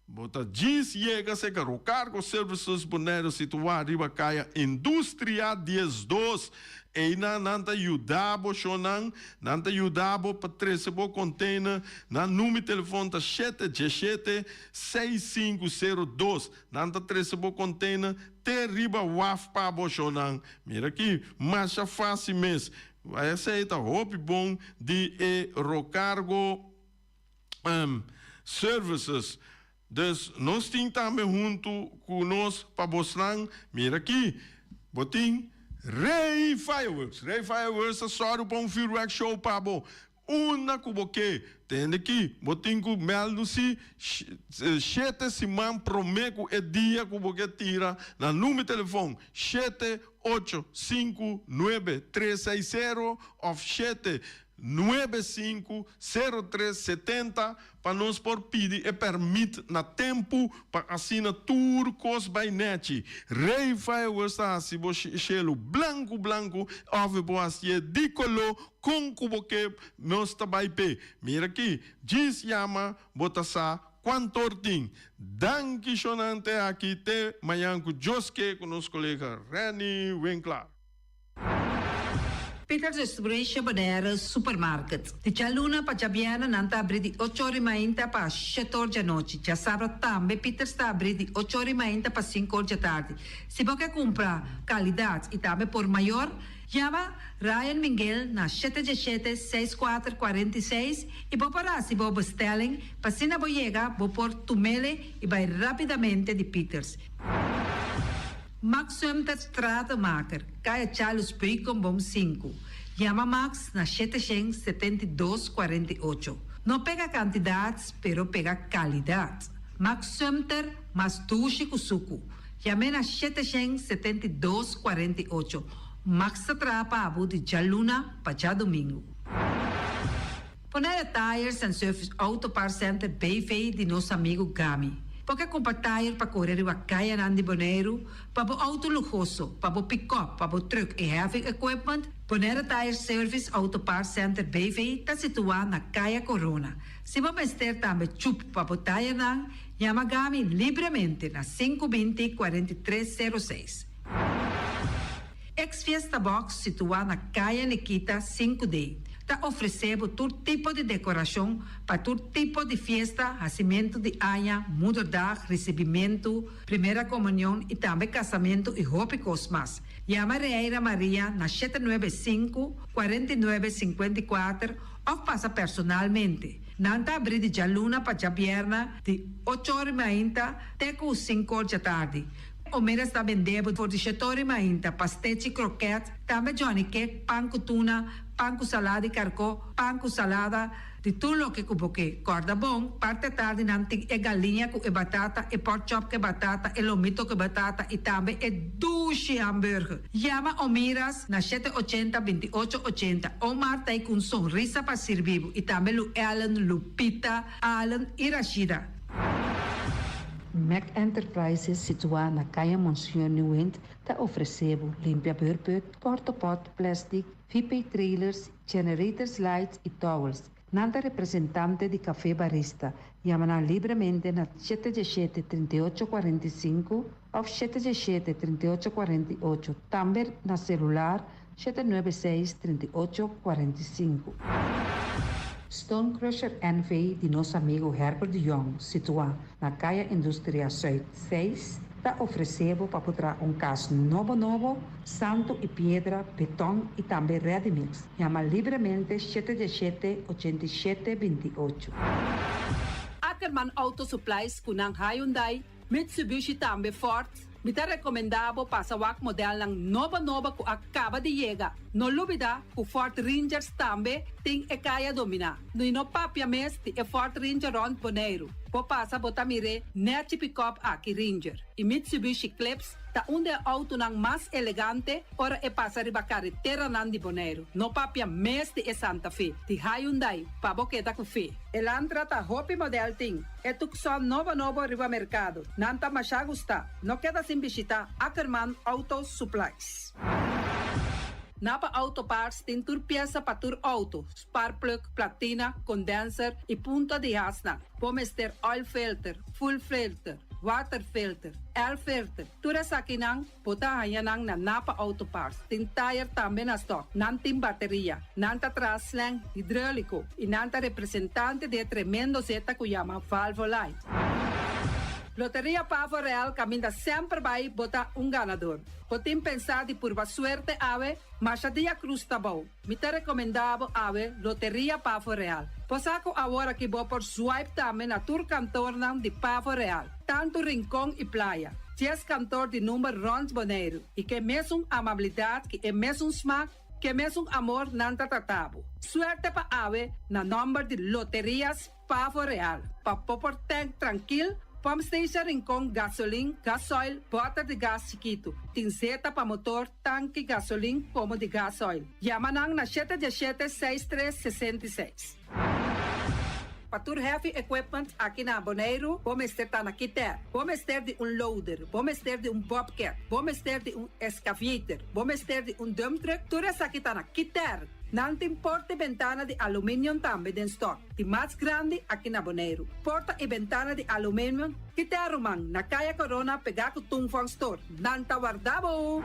Bota diz chega seca o cargo serviços boneiro situado Ribacaia Indústria 12. E nanta ajudabo chonan, nanta ajudabo para receber container na número de telefone da 717-6502. Nanta receber container te riba waf pa bochonan. Mira aqui, marcha fácil mesmo. vai aceita hope bom de Rocargo Services. Dus nós temos também junto conosco para mostrar, mira aqui, botim Ray Fireworks. Ray Fireworks é só para fireworks show para bo. Una cuboque, tem aqui, botim com mel-se, 7 semanas prometo é dia cuboque tira, na número de telefone, 7859360 ou 7950370 para nós por pedir e permite na tempo para assinar turcos by net. Rei Fireworks está se você chelo branco ove boas e dicolo com cuboque nós tá by pe. Mira aqui, diz chama botasa quantorting. Danke chonante aqui te manhã com Joske com nosso colega Reni Winkler. Peters Distribution Bonaire Supermarket. De Chaluna para Jabiana nanta abrir de 8h30 para 7h da noite. Já sabe também Peters está abrir de 8h30 para 5h da tarde. Se você comprar qualidade e também por maior, chama Ryan Miguel na 717-6446 e vou parar se vou bestelling para se não chega, vou por tumele e vai rapidamente de Peters. Max Sumter Stratenmaker, Kaya Charles Bacon Bom 5. Chama Max na 772-48. Não pega quantidades, pero pega qualidade. Max Sumter, mas tushi kusuku. Chama na 772-48. Max atrapa abu de Jaluna para domingo. Poner Tires and Service Auto Parts Center BV de nosso amigo Gami. Porque comprar tire para correr a caia de Bonaire, para o auto luxuoso, para o pick-up, para o truck e heavy equipment, Bonaire Tire Service Auto Parts Center BV está situado na Caia Corona. Se você ter também chup para o tire, chama Gami livremente na 520-4306. Ex-Fiesta Box situado na Caia Nikita 5D. Está oferecendo todo tipo de decoração para todo tipo de festa, nascimento de anha, mudança, recebimento, primeira comunhão e também casamento e roupas mais. Chama Reira Maria na 795-4954 ou passa personalmente. Nanta abrir de Jaluna para Jabierna de 8h30 até 5h da tarde. O mês está vendendo por 17h30 pastete croquete, também Johnny Cake, pão com tuna, pão com salada e carcó, pão com salada, de tudo o que cuboque. Corda bom, parte tarde nanti é galinha com batata, e pork chop com batata, e lomito com batata, e também é duche hambúrguer. Chama o Miras na 780-2880. O Marta aí com sonrisa para servir, e também o Ellen, Lupita, Alan e Rashida. Mac Enterprises, situada na Caia Monsieur New Wind, está oferecendo limpia burput, porta-pot, plástico, VIP trailers, generators lights e towels. Nanta representante de café barista. Chama livremente na 717-3845 ou 717-3848. Também na celular 796-3845. Stone Crusher NV de nosso amigo Herbert de Jong, situado na Caia Indústria Zuid 6, está oferecendo para botar caso novo, santo e pedra, betão e também ready mix. Chama livremente 717-8728. Ackerman Auto Supplies kunang Hyundai, Mitsubishi também Ford. Me está recomendado para o modelo nova que acaba de chegar. Não lubida que o Ford Ranger também tem a caia dominar. No papia mês de Ford Ranger on Bonaire. Po passa botar mire net pick-up aqui Ranger. E Mitsubishi Eclipse tá auto mais elegante ora e passa riba carretera de Bonaire. No papia mês de Santa Fe. De Hyundai pa boqueta com fe. Elantra tá hopi model ting. É tucson novo riba mercado. Nanta macha gusta. No queda sem visitar Ackerman Auto Supplies. Napa Auto Parts tem tur peça para tur auto, spark plug, platina, condenser e punta de asna. Pomos ter oil filter, full filter, water filter, air filter. Tura sa kinang, puta hayanang na Napa Auto Parts. Tem tire também na stock, nantim bateria, nanta traslang, hidráulico e nanta representante de tremendo zeta que chama Valvoline. Loteria Pavo Real caminha sempre vai botar ganador. Potem pensar de por suerte ave, mas a dia cruz tá bom. Me te recomendava ave Loteria Pavo Real. Posaco agora que vou por swipe também na tour cantor de Pavo Real. Tanto Rincón e Playa. 10 cantor de número Rons Boneiro. E que mesmo amabilidade, que é mesmo smack, que mesmo amor nanta tratabo. Suerte pa ave na number de Loterias Pavo Real. Pa popor tank tranquil, pump station Rincón, gasolina, gasoil, bota de gás chiquito. Tinzeta pa motor, tanque gasolina como de gasoil. Yamanang na 717-6366. Patur heavy equipment aqui na Boneiro, vamos ter na Kiter, vamos ter de loader, vamos ter de bobcat, vamos ter de excavator, vamos ter de dump truck, tudo isso aqui na Kiter. Não tem porta e ventana de alumínio também em stock. De mais grande aqui na Boneiro. Porta e ventana de alumínio, Kiter Romang, na Kaya Corona, pegar com Tungfang Store. Não tá guardado.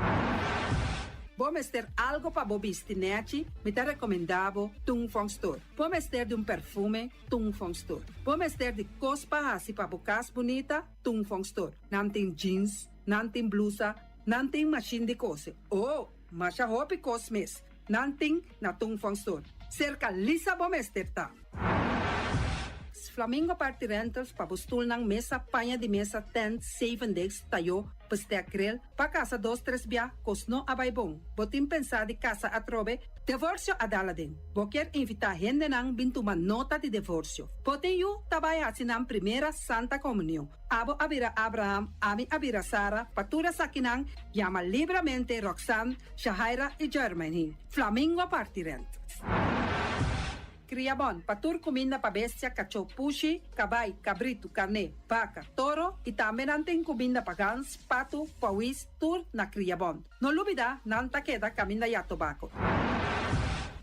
Vamos ter algo para bobistinete, me te recomendavo Tungfang Store. Vamos ter de perfume, Tungfang Store. Vamos ter de cospa assim para bocas bonita, Tungfang Store. Não tem jeans, não tem blusa, não tem machine de cose. Oh, mas a roupa cosmes. Não tem na Tungfang Store. Cerca lisa vamos ter tá. Flamingo Party Rentals para bustul ng mesa, panha de mesa, tent, 7 days, tayo, pasteakrel, pa casa 2-3 biya, kosno abay bong. Botim pensa di casa atrobe, divorcio adala din. Boker invita hende nang bintuman nota de divorcio. Poten yu tabay asin ang primera Santa Comunión. Abo abira Abraham, ami abira Sara, patura sakinang, llama libremente Roxanne, Shahaira y Germany. Flamingo Party Rentals. Criabon, patur comida pa bestia, cachorro, pushi, cabay, cabrito, carne, vaca, toro e também natin comida pa gans, pato, pawis, tur na Criabon. No lubida, nanta queda caminda ya tobacco.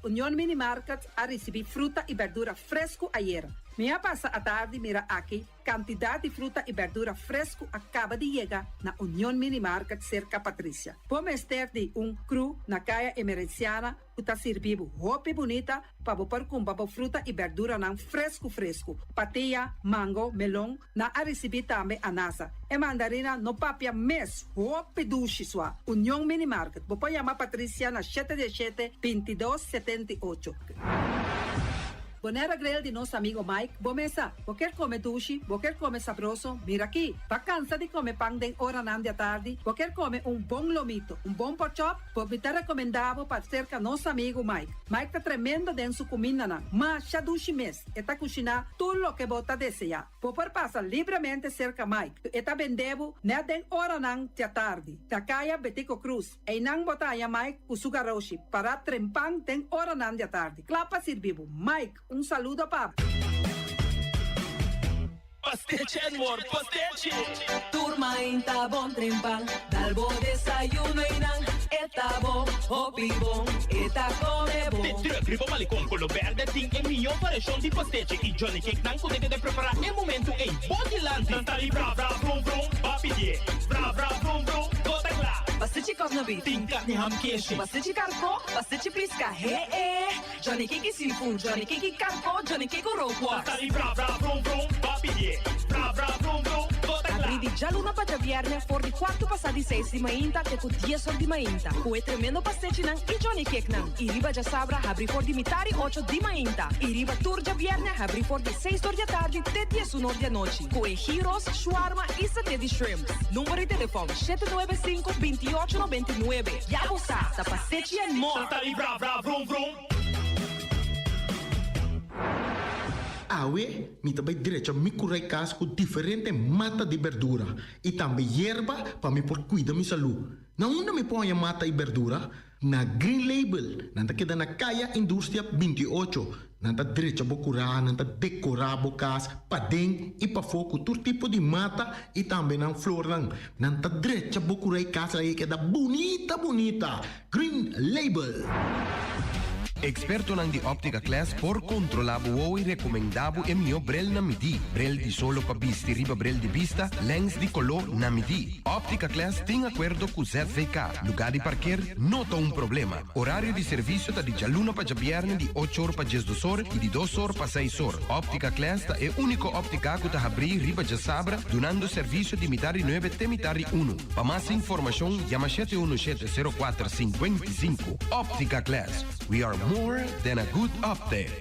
Union Mini Market a receber fruta e verdura fresco ayer. Minha passa a tarde mira aqui, quantidade de fruta e verdura fresco acaba de chegar na Union Mini Market cerca Patrícia. Vamos ter de cru na caia emergenciana, que está servindo roupa bonita para bopar com fruta e verdura não fresco. Patia, mango, melão, na a receber também anasa. E mandarina no papia mes, roupa duche sua. Union Mini Market. Vou chamar Patrícia na 717-2278. Bonera grel de nosso amigo Mike, bomesa, quer comer duche, quer comer sabroso, mira aqui, tá cansa de comer pão de hora nan de tarde, quer comer bom lomito, bom porchop, me te recomendava para cerca nosso amigo Mike. Mike tá tremendo dentro sua comida nan, mas já duche mes, eta cozinhar tudo o que bota desejar. Popor passa livremente cerca Mike, eta vendebo, né den hora nan de tarde, da caia Betico Cruz, e nan botaya Mike com sugaroshi, para trempang den hora nan de tarde. Clapa servivo, Mike, saludo para Pastiche, amor, pastiche. Turma in tabon trempang, dalbo desayuno inan, etabo, hopibon, eta come bon. Druk, ribo malicom, colo verde, ting e mio paration di pastiche. I Johnny Cake nan potete de preparare nel momento e body lanti. Nantali bra bra vrum vrum, papidie, bra bra vrum vrum, gota cla. Pastiche cosnabi, Tinka ni ham keshi. pastiche carco, pastiche pisca, Johnny Cake seafood, Johnny Cake carco, Johnny Cake roquas. Nantali bra bra vrum vrum, papidie, bra bra vrum vrum, gota cla. Abri di già luna para viernes, for di 4 passati 6 di mainta, che con 10 sol di mainta. Cue tremendo pastiche nan, i Johnny Cake nan. I riba già sabra, abri for di mitari 8 di mainta. I riba turgia viernes, abri for di 6 di tardi, te 10 un'ora di noci. Cue heroes, shawarma e satè di shrimp. Numero di telefono 795-2899. Ya usa, da pastiche and more. Nantali bra bra vrum vrum. Awe, mi também direito a me curar casa com diferente mata de verdura e também erva para me por cuidar minha saúde. Na onde me põe a mata e verdura? Na Green Label, nanta queda na Caia Indústria 28. Nanta direito a curar, nanta decorar a casa, para dentro e para fogo, todo tipo de mata e também na flor lang. Nanta direito a curar casa aí queda bonita. Green Label. Experto nang di Optica Class por controlabo e recomendabo e mio brel na midi. Brel di solo pa bisti riba brel di vista, lens di color na midi. Optica Class tem acordo com ZVK. Lugar de parquear, nota um problema. Horário de serviço tá de jaluna pa jabierne di 8 horas pa 10 horas e di 2 horas pa 6 horas. Optica Class tá é único óptica que tá abrir riba de sabra, donando serviço de mitari 9 até mitari 1. Para mais informação, chama 717-0455. Optica Class. We are more than a good optic.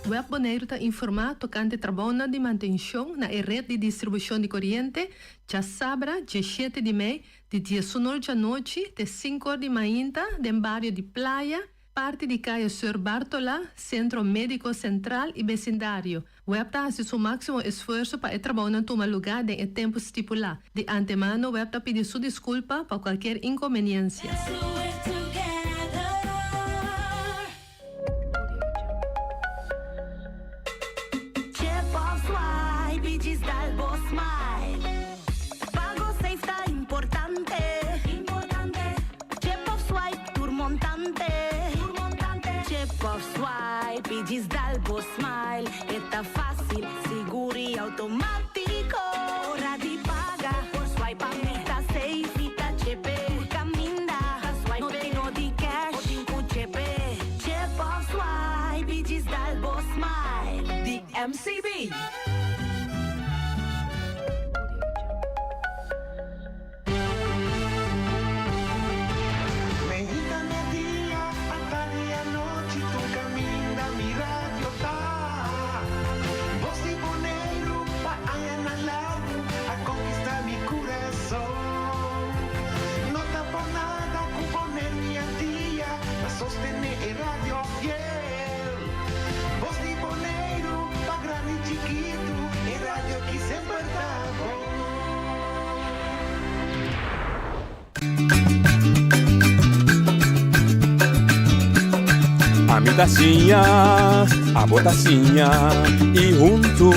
Web Bonaire está informado tocante trabalho de manutenção na rede de distribuição de corrente, já sabra, dia 7 de maio, de 19 da noite, de 5 horas de manhã, de bairro de Praia, parte de Caia Sr. Bartola, Centro Médico Central e Vecindário. O web está fazendo seu máximo esforço para trabalhar tomar lugar em tempo estipulado. De antemano, o web está pedindo sua desculpa para qualquer inconveniência. Gisdalbo Smile, está fácil, seguro e automático. Hora de pagar, por swipe a meta safe, está chepe. Por caminda, swipe, no tenho de cash, o chepe. Chip of swipe, Gisdalbo Smile. The MCB. A mitacinha, a botacinha e junto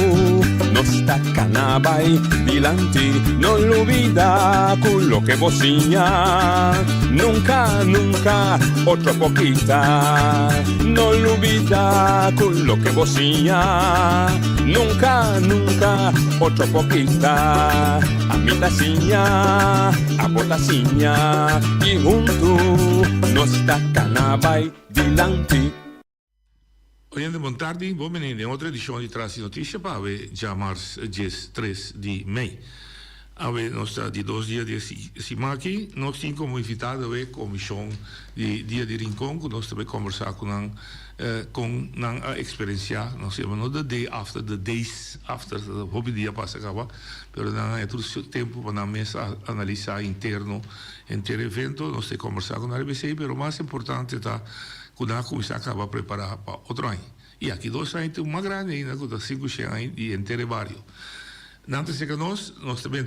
nos tacanabai dilanti, non olvida quello que vocinha, nunca, nunca, otro poquita, non olvida quello que vocinha, nunca, nunca, otro poquita, a mitacinha, a botacinha e junto nos tacanabai dilanti. Oyente, boa tarde. Bom menino, em outra edição de Traz Notícia para ver já mais 3 de maio. A ver, nós está de 2 dias de Simaki, nós temos como invitado a comissão de Dia de Rincón, que nós também conversar com a experiência, nós temos no the day after, the days after, o hobby dia passa acaba, mas não é todo o tempo para nós analisar interno evento, nós temos que conversar com a RBC, mas o mais importante está quando a começar a preparar para outro ano. E aqui 2 anos tem uma grande ainda, com 5 anos de inteiro barrio. Antes de nós também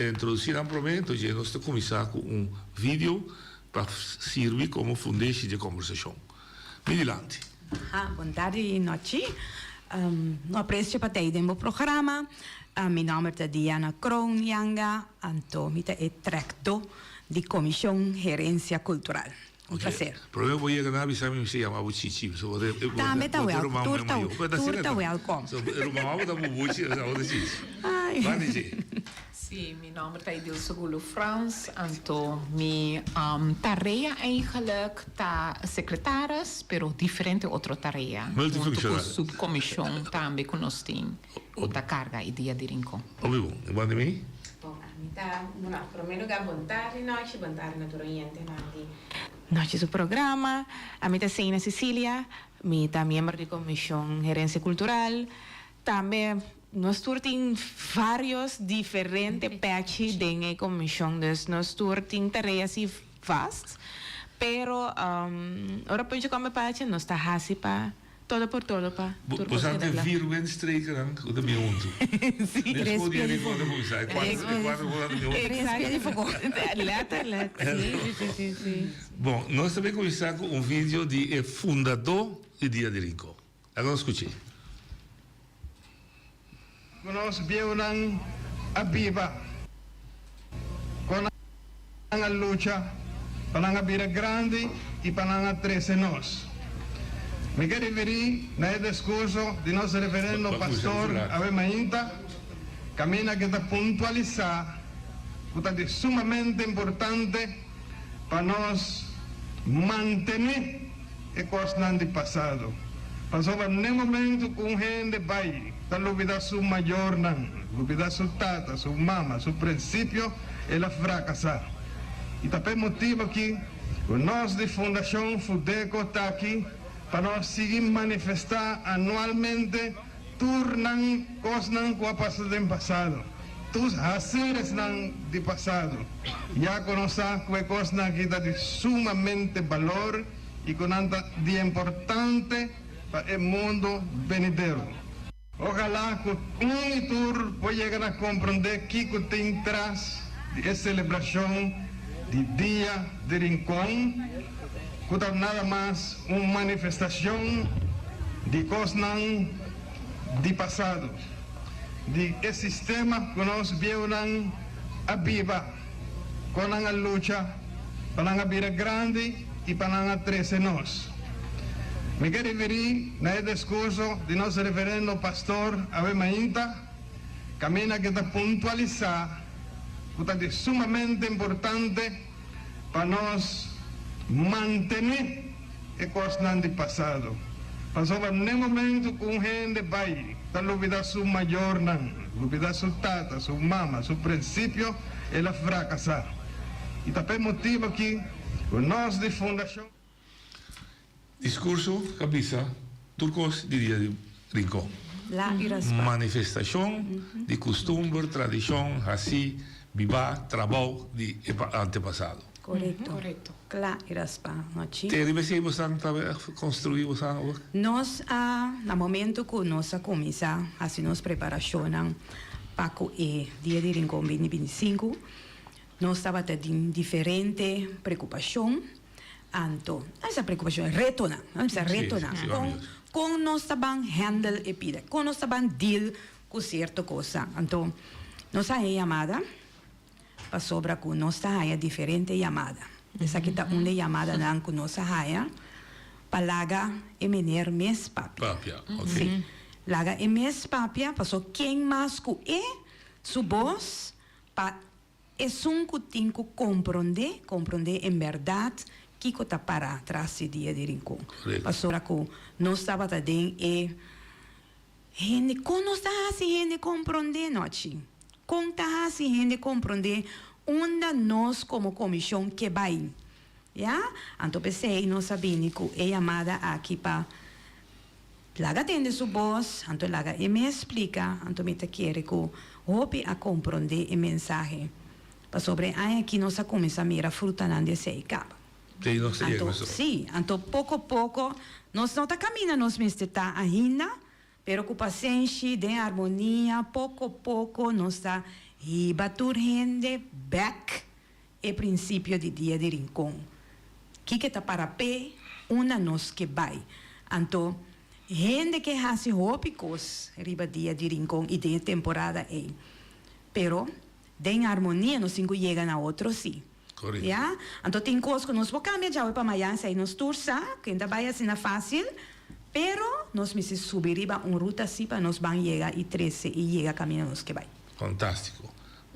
introduzir amplamente, hoje nós vamos começar com vídeo para servir como fundamento de conversação. Adelante. Boa tarde e noite. No aprecio para ter no programa. Meu nome é Diana Kroon Yanga, então eu tracto de Comissão Gerência Cultural. Um prazer. O problema é que eu não sabia se chamava Chichi. Também está welcome. Turta welcome. Sim, meu nome é Idilso Gulo Frans. Então, minha tarefa eigenlijk está secretárias, mas diferente outra tarefa. Multifuncional. Subcomissão também que nós temos outra carga e dia de rincón. Óbvio, e quando me? Primeiro lugar, boa tarde, noite, naturalmente, Noite do programa, a minha Sina Cecília, minha membro da Comissão Gerência Cultural, também nós temos vários diferentes patches da comissão, nós temos tarefas vastas, pero ora pode como patch nós está hasi pa todo por todo pa. Você tem virulen streker dan, o da minuto. Sim, respira de volta com sai, quatro Sim. Bom, nós também começar com vídeo de fundador do Dia de Rincón. Agora escute. Nós viemos a Biba. A lucha para a vida grande e para a 13 nós. Me quero referir no discurso de nosso reverendo pastor Ave Mainta, caminha que está pontualizar, que é sumamente importante para nós manter a coisa do passado. Passou no momento com gente vai, está olvidando seu maior, olvidando seu tata, sua mama, seu princípio, ela fracassar. E também motivo que nós de Fundação Fudeco está aqui para nós seguir manifestar anualmente turnan coisas que a passado em passado. Tus haceres de passado. Já conhecemos que coisas que está de sumamente valor e que de importante para o mundo venidero. Ojalá que um tour possa chegar a compreender que tem atrás de celebração de Dia de Rincón, que é nada mais uma manifestação de coisas de passado, de sistema que nós viemos a viva, com a luta para a vida grande e para a 13 nós. Me quero referir no discurso de nosso reverendo pastor Ave Mainta, caminha que está pontualizar, que é sumamente importante para nós manter a coisa do passado. Passou no momento com gente vai, está olvidando seu maior, olvidando seu tata, sua mama, seu princípio, ela fracassar. E também motivo que nós de Fundação. Discurso, cabeça, turcos de Dia de Rincón. Manifestação de costume, tradição, assim, viva, trabalho de antepassado. Correto. Claro, Iraspa. Te rivesi você construir você? Nós, no momento que nós começamos a fazer nossa preparação para o Dia de Rincón 2025, nós estávamos tendo diferente preocupação. Então, essa preocupação é retornar. Com nós estávamos handle e pida, com nós estávamos deal com certa coisa. Então, nossa chamada para sobre que nós está diferente chamada. Essa aqui está uma chamada não que nós haia para laga e mener mes papia. Ok. Laga e mes papia passou quem mais que su voz para um que tem que compreender em verdade que está para trás do Dia de Rincón. Passou que nós estava também gente como nós está assim gente compreender noite. Conta assim gente compreender onde nós como comissão que vai. Já? Então pensei nós sabemos que é chamada aqui para laga atende sua voz, então laga e me explica, então me quer que hope a compreender a mensagem. Para sobre aqui nós começamos a mirar fruta não de sei capa. Sim, então pouco a pouco nós não está caminhando, nós está ainda, pero com paciência, de harmonia, pouco a pouco nós está baturrende back o princípio de Dia de Rincón. Que está para pé, uma nós que vai. Então, gente que faz hópicos, riba Dia de Rincón e de temporada pero de harmonia nós cinco chega na outro sim. Correto. Yeah? Então tem coisas que nós vamos cambiar já para amanhã, se nós tursa, que ainda vai assim fácil, pero nós me subir riba ruta assim para nós vamos chegar e 13 e chega caminho nós que vai. Fantástico.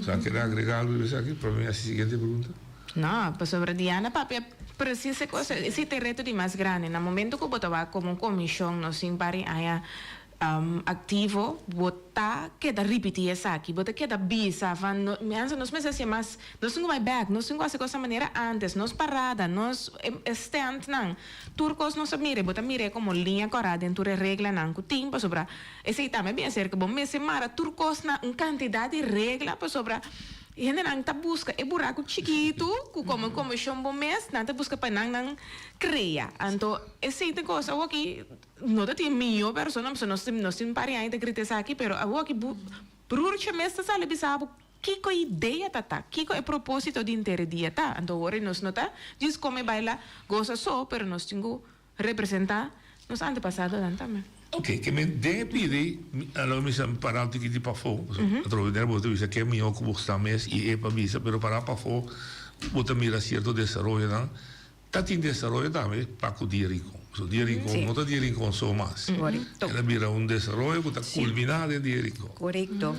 ¿Quer agregar algo aqui para mim a seguinte pergunta? Não, para sobre Diana, papi, precisa coisa, esse reto de mais grande. No momento que botava como comissão, nós sempre há ativo, botar que da repetir essa aqui, botar que da bisa, nós me assim, mas nós não vai back, nós não fazemos dessa maneira antes, nós parada, nós stand não, turcos nós mire, botar mire como linha corada dentro da regra não, que tempo sobre, esse também bem cerca, bom, me semara turcos na quantidade de regra para sobre e gente não tá busca é buraco chiquito como comissão bom mês não tá busca para não cria então esse tem coisa aqui não tem mil pessoas nós tem pare ainda criticar aqui pero aqui por mês tá sale bisabo que ideia tá que é propósito de interdia tá então agora nós não tá diz como baila goza só pero nós temos representar nos antepassados também. Ok, que me dê pedir, allora mi sa parante che ti pa fo, trovo del voto, dice che mi occupo sta mes e pa visa, però para pa fo, bota mira cierto desarrollo, ¿no? Tati desarrollo también para que día rico. So día rico, no te día rico son más. Correcto. Era mira un desarrollo que está culminado en día rico. Correcto.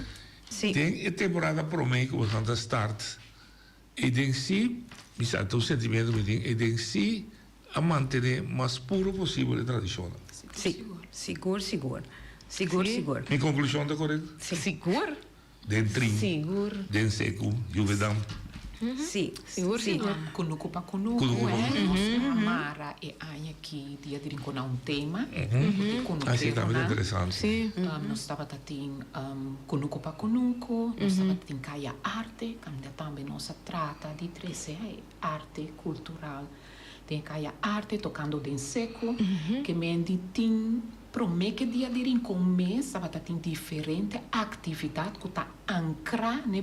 Sí. Tem temporada promedio que você está start. E tem si, me sabe, o sentimento me tem, e tem si a manter o mais puro possível a tradição. Sim, seguro. Minha conclusão está correta? Seguro. Dentro. Seguro. Dentro seco, juvedam. Sim, seguro. Kunuku pa kunuku, Amara e Anya que dia de encontrar um tema. Assim está muito interessante. Sim. Nós estava tatin kunuku pa kunuku, nós estava tatin kaya arte, que também nós trata de trazer arte cultural. Tem kaya arte tocando den seco, que mendi tin promete dia de encontrar, estava tatin diferente atividade que está ancra ne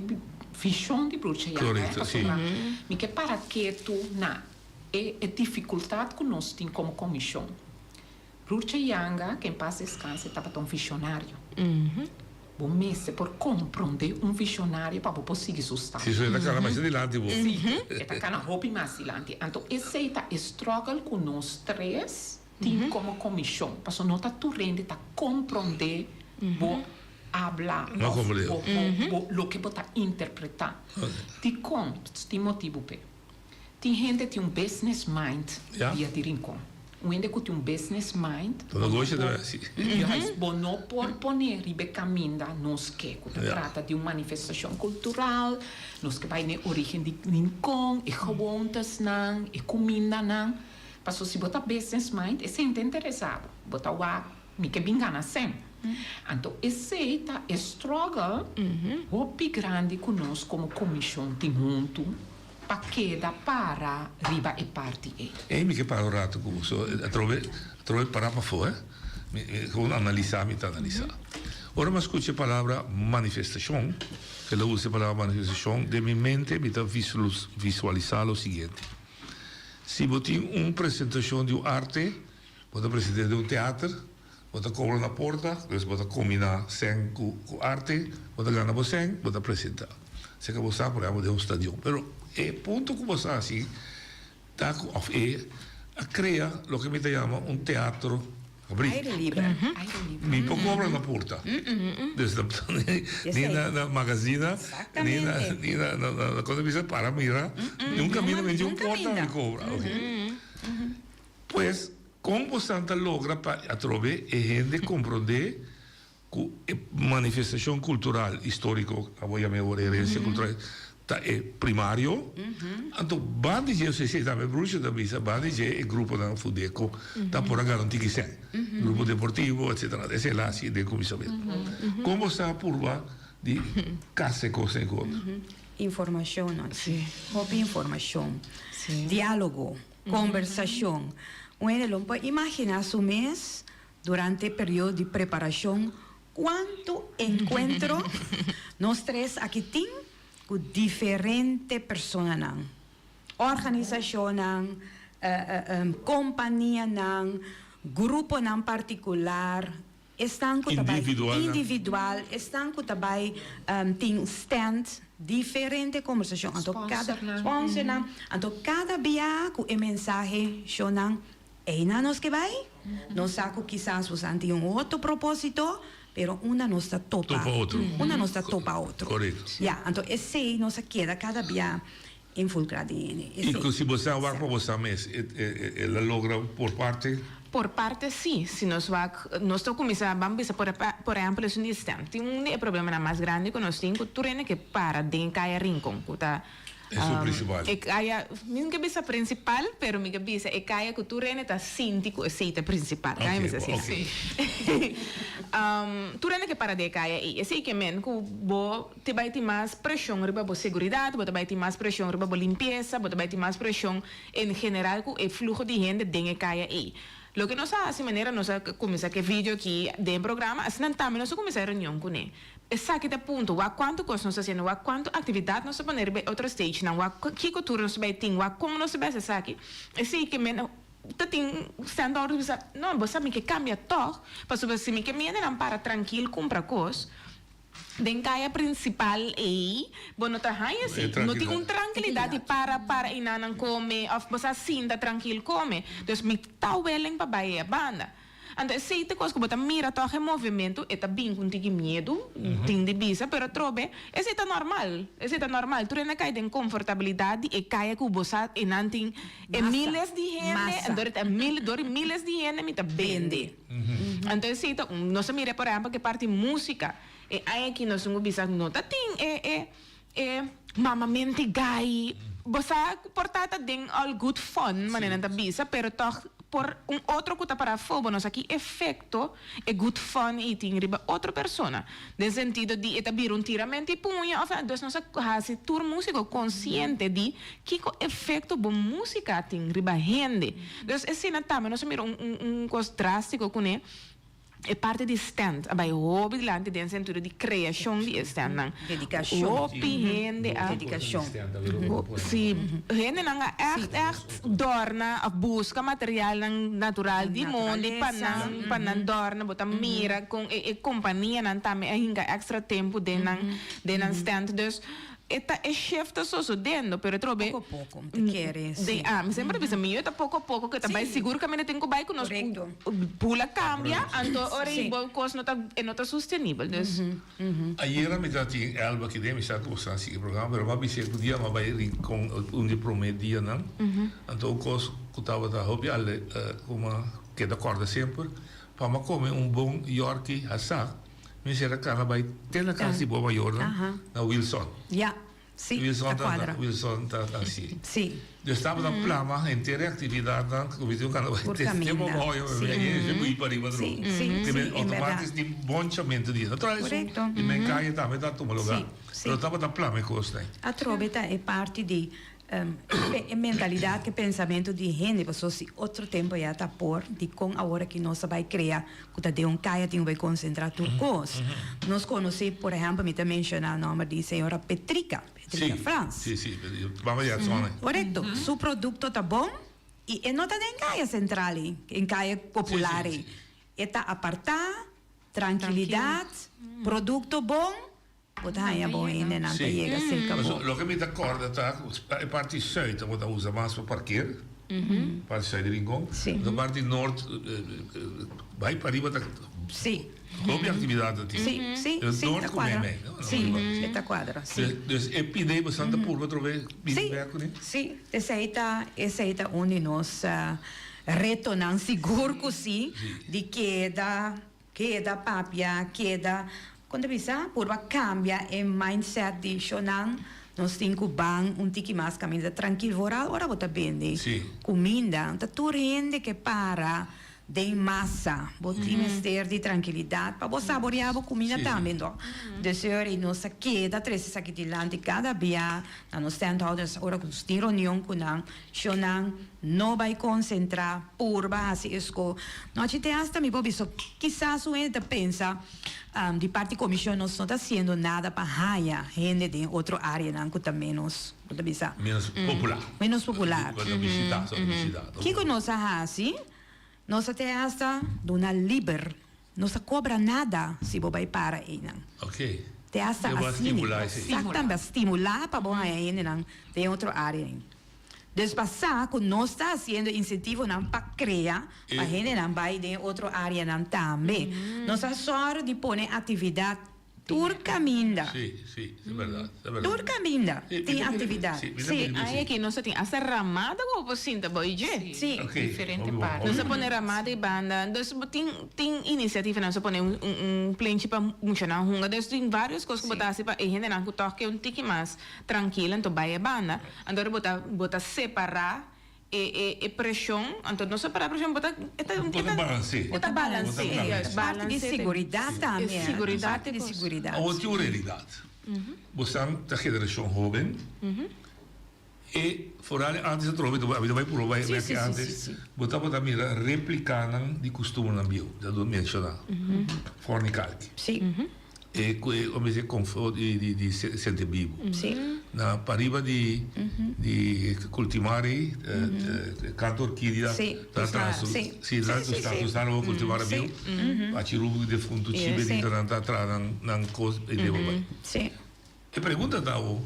visão de bruxa. Correto, sim. Mi que para que tu na é dificuldade que nós temos como comissão. Bruxa Yanga, quem passa descansa, estava tão visionário. Bom mês por compreender visionário para você conseguir sustentar. Sim, isso é daquela mais adiante, bom. Sim, é daquela roupa mais adiante. Então, esse é o struggle que nós três temos como comissão. Para nós tu rende, tá compreender, bom. Hablar, lo que você interpretar. Ti com, ti motivo pe. Ti gente tem business mind, dia de rincon. Gente que tem business mind. Todo gosto de assim. Bom, não por poner ribe caminda nos que trata de uma manifestação cultural, nos que vai na origem de rincon, e gewoontes não, e comida não. Para se você business mind, é sempre interessado. Você vai me que bingana sempre. Então, esse é struggle muito grande que nós, como comissão, temos junto para queda para riba e parte. E me que para o rato, trove para fora, com analisar, me analisar. Ora, mas escute a palavra manifestação, que ela usa a palavra manifestação, de minha mente, me está visualizar o seguinte. Se você tem uma apresentação de arte, você apresenta de teatro, você cobra na porta, depois você combina sem com arte, você ganha você, você apresenta. Se você por exemplo, de um estádio. Mas o ponto que você assim, tá, a criar o que me chama teatro aire livre. Me cobra na porta. Nem na magazine, nem na coisa que para mirar, nunca mira nem um porta me cobra. Pois como você logra para através de gente compreender que a manifestação cultural histórica, voy a chamar herência cultural, é primário. Então, bande de você também bruxa da missa, bande de é grupo da Fudeco, tá por garantir que sim, grupo deportivo, etc. Esse é lá assim de comissamento. Como você apurva de casa coisa em conta? Informação, não? Sim. Informação, diálogo, conversação. Bueno, pode imaginar su mês durante o período de preparação, quanto encontro nós três aqui temos com diferentes pessoas, organização, companhia, grupo particular, estão individual, estão também tem stand, diferente conversação, então cada sponsor, então cada dia com a mensagem Eina nos que vai, nós saco quizás usando outro propósito, pero uma nos topa outro. Uma nos topa outro. Correto. Então esse nos queda cada dia infiltrado. E se você vai para você mesmo, ela logra por parte? Por parte, sim. Se nós começamos por exemplo, isso não tem um problema mais grande que nós temos, que tu que para dentro de rincon, é o principal. Minha cabeça principal, pero minha cabeça é que a cultura está síntico, esse é o principal. Okay. Tu que para de caia e esse que men que te vai ter mais pressão riba bo seguridade, bo vai ter mais pressão riba bo limpeza, bo vai ter mais pressão em geral com o fluxo de gente dentro caia e lo que nós assim maneira nós começa que vídeo aqui de programa, assim também nós começa a reunião com ele. Essa aqui é ponto, quanto coisa nós fazendo, quanto atividade nós vamos fazer outra stage, não, que cultura nós vai ter, como nós vai fazer aqui. Esse que men tem standard, não, você sabe que cambia todo, para você me que men não para tranquilo comprar coisas. Den kaya principal bueno tá haya sim, não tem tranquilidade para inanang come, of você sinta tranquilo come, dus me tauweleng pa baie a banda. Ando sei te coisa que bota mira toque movimento, eta bem com tique medo, tem de bisa, pero trobe, esse tá normal, tu rena cai den confortabilidade e cai com você inanting miles de gente, andor miles de gente me tá bende. Então sei te, não se mira por exemplo que parte música aí aqui nós não bisa nota tem mamamente gai você portada den all good fun maneira da bisa pero toch por outro que tá para fogo nós aqui efeito good fun e tem riba outra persona no sentido de etabir tiramento e punha of dus nós hasi tour músico consciente de que efeito bom música tem riba gente dus esse na também nós mira coisa drástico com é parte de stand, abai hobby lante den sentido de criação de stand nang dedicação gente a dedicação sim gente nang echt dorna a busca material nang natural di mundo panan dorna bota mira com companhia nang tame hinga extra tempo den stand dus esta é chefe da sua dentro, pero trobe pouco a pouco, te queres. Me sempre pensa mim, está pouco a pouco que também seguro que a gente tem que vai com nós pula cambia, então ora igual coisa não tá sustentável, dus. Ayer me tati alba que demi sa ko sa sige programa, pero ma bise ko dia ma vai com de promedia não. Então coisa que tava da hobby alle como que da corda sempre, para ma come bom Yorkie asa. Me será que ela vai ter na casa de boa maior, na Wilson. Sim, Wilson tá assim. Sim. Eu estava na plama, inteira atividade, que o cara vai ter tempo bom, eu vou ir para aí, sim, automaticamente de bom chamento disso. Correto. E me cai também tá tomando lugar. Eu estava na plama e costa. A trobeta é parte de mentalidade, que pensamento de gente, se outro tempo já está por, de com a hora que nós vai criar, que de caia tem vai concentrar tudo coisa. Nós conhecemos, por exemplo, me também mencionar o nome de senhora Petrica France. Sim, vamos já zona. Correto. Seu produto tá bom e não está em caia central, em caia popular. Está apartar, tranquilidade, produto bom. Botaglia buona, non llega cerca. Lo che mi d'accordo è parte sud, dove usa mais para parquear, parte sud di Rincon, da parte nord vai para arriba da Sì. Come attività di Sì, nord come me, Sì, sta quadra, sì. Dus e pideva Santa Purva trove bisbercone? Sì, essa onde nós retornam seguro così di chieda papia, chieda quando pensa, purva cambia il mindset di Shonan, non stinco bang, un tiki mas camina tranquillo, ora vota bene. Comida, tu rende che para de massa, botti mister di tranquilità, pa você saborear a comida também, do. Deseri nossa queda, três saque de lante cada dia, na nos standholders, ora com sti reunião com nan, Shonan, não vai concentrar, purva, assim, esco. Não te tem hasta, mi bobi, so, quizás o ente pensa, de parte comissão não está fazendo nada para raiar gente de outra área, não custa menos popular. Menos popular. O que nós fazemos? Nós até hasta dona liber, não se cobra nada se você para aí, não. Ok. Te hasta assim, exatamente, estimular para você aí, não, de outra área. Despassar que nós está fazendo incentivo não para criar, para gente não vai de outra área não também. Nós é só de pôr atividade turcaminda. Sim, é verdade. Turcaminda tem atividade. Sim, aí aqui nós tem essa ramada como você sinta boije. Sim, diferente parte. Nós põe ramada e banda, nós tem iniciativa nós põe plente para funcionar hunga, nós tem várias coisas que botar assim para gente não que toque um tique mais tranquilo, então vai a banda, então botar separar e pressão, então não separar pressão, botar balance de segurança também, segurança de segurança. Outra realidade, você é a geração jovem e fora antes de trovar, vai provar que antes, botava mira replicar de costume na bio, já do mencionar, fornicar. Sim. come se conforto di sente vivo. Na pariva di coltivare canto orchidea da atrás. Sì, l'altro stato stanno coltivare vivo. A ci rubo di funto cibo di tanto atrás nan cos e devo vai. E pergunta davo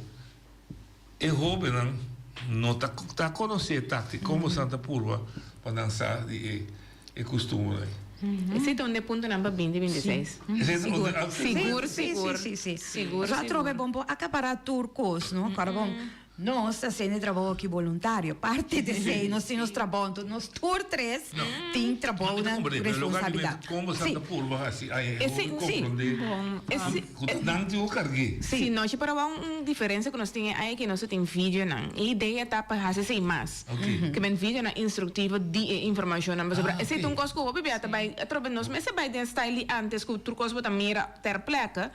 e hobby non ta conosce tatti come Santa Purva per danzare e costume. Esse é onde punto number 2026. Seguro. Já trove bom acaparar turcos, não? Para bom. Nós sendo trabalho aqui voluntário, parte de sei, nós temos trabalho, nós tur 3 tem trabalho na responsabilidade. Como Santa Purva assim, aí sim, nós para uma diferença que nós temos aí que nós tem vídeo não. A ideia tá para fazer sem mais. Que ben vídeo na instrutivo de informação não sobre. Esse é coisa que eu bebia também, trobe nós mas vai den style antes que tur coisa botar mira ter placa.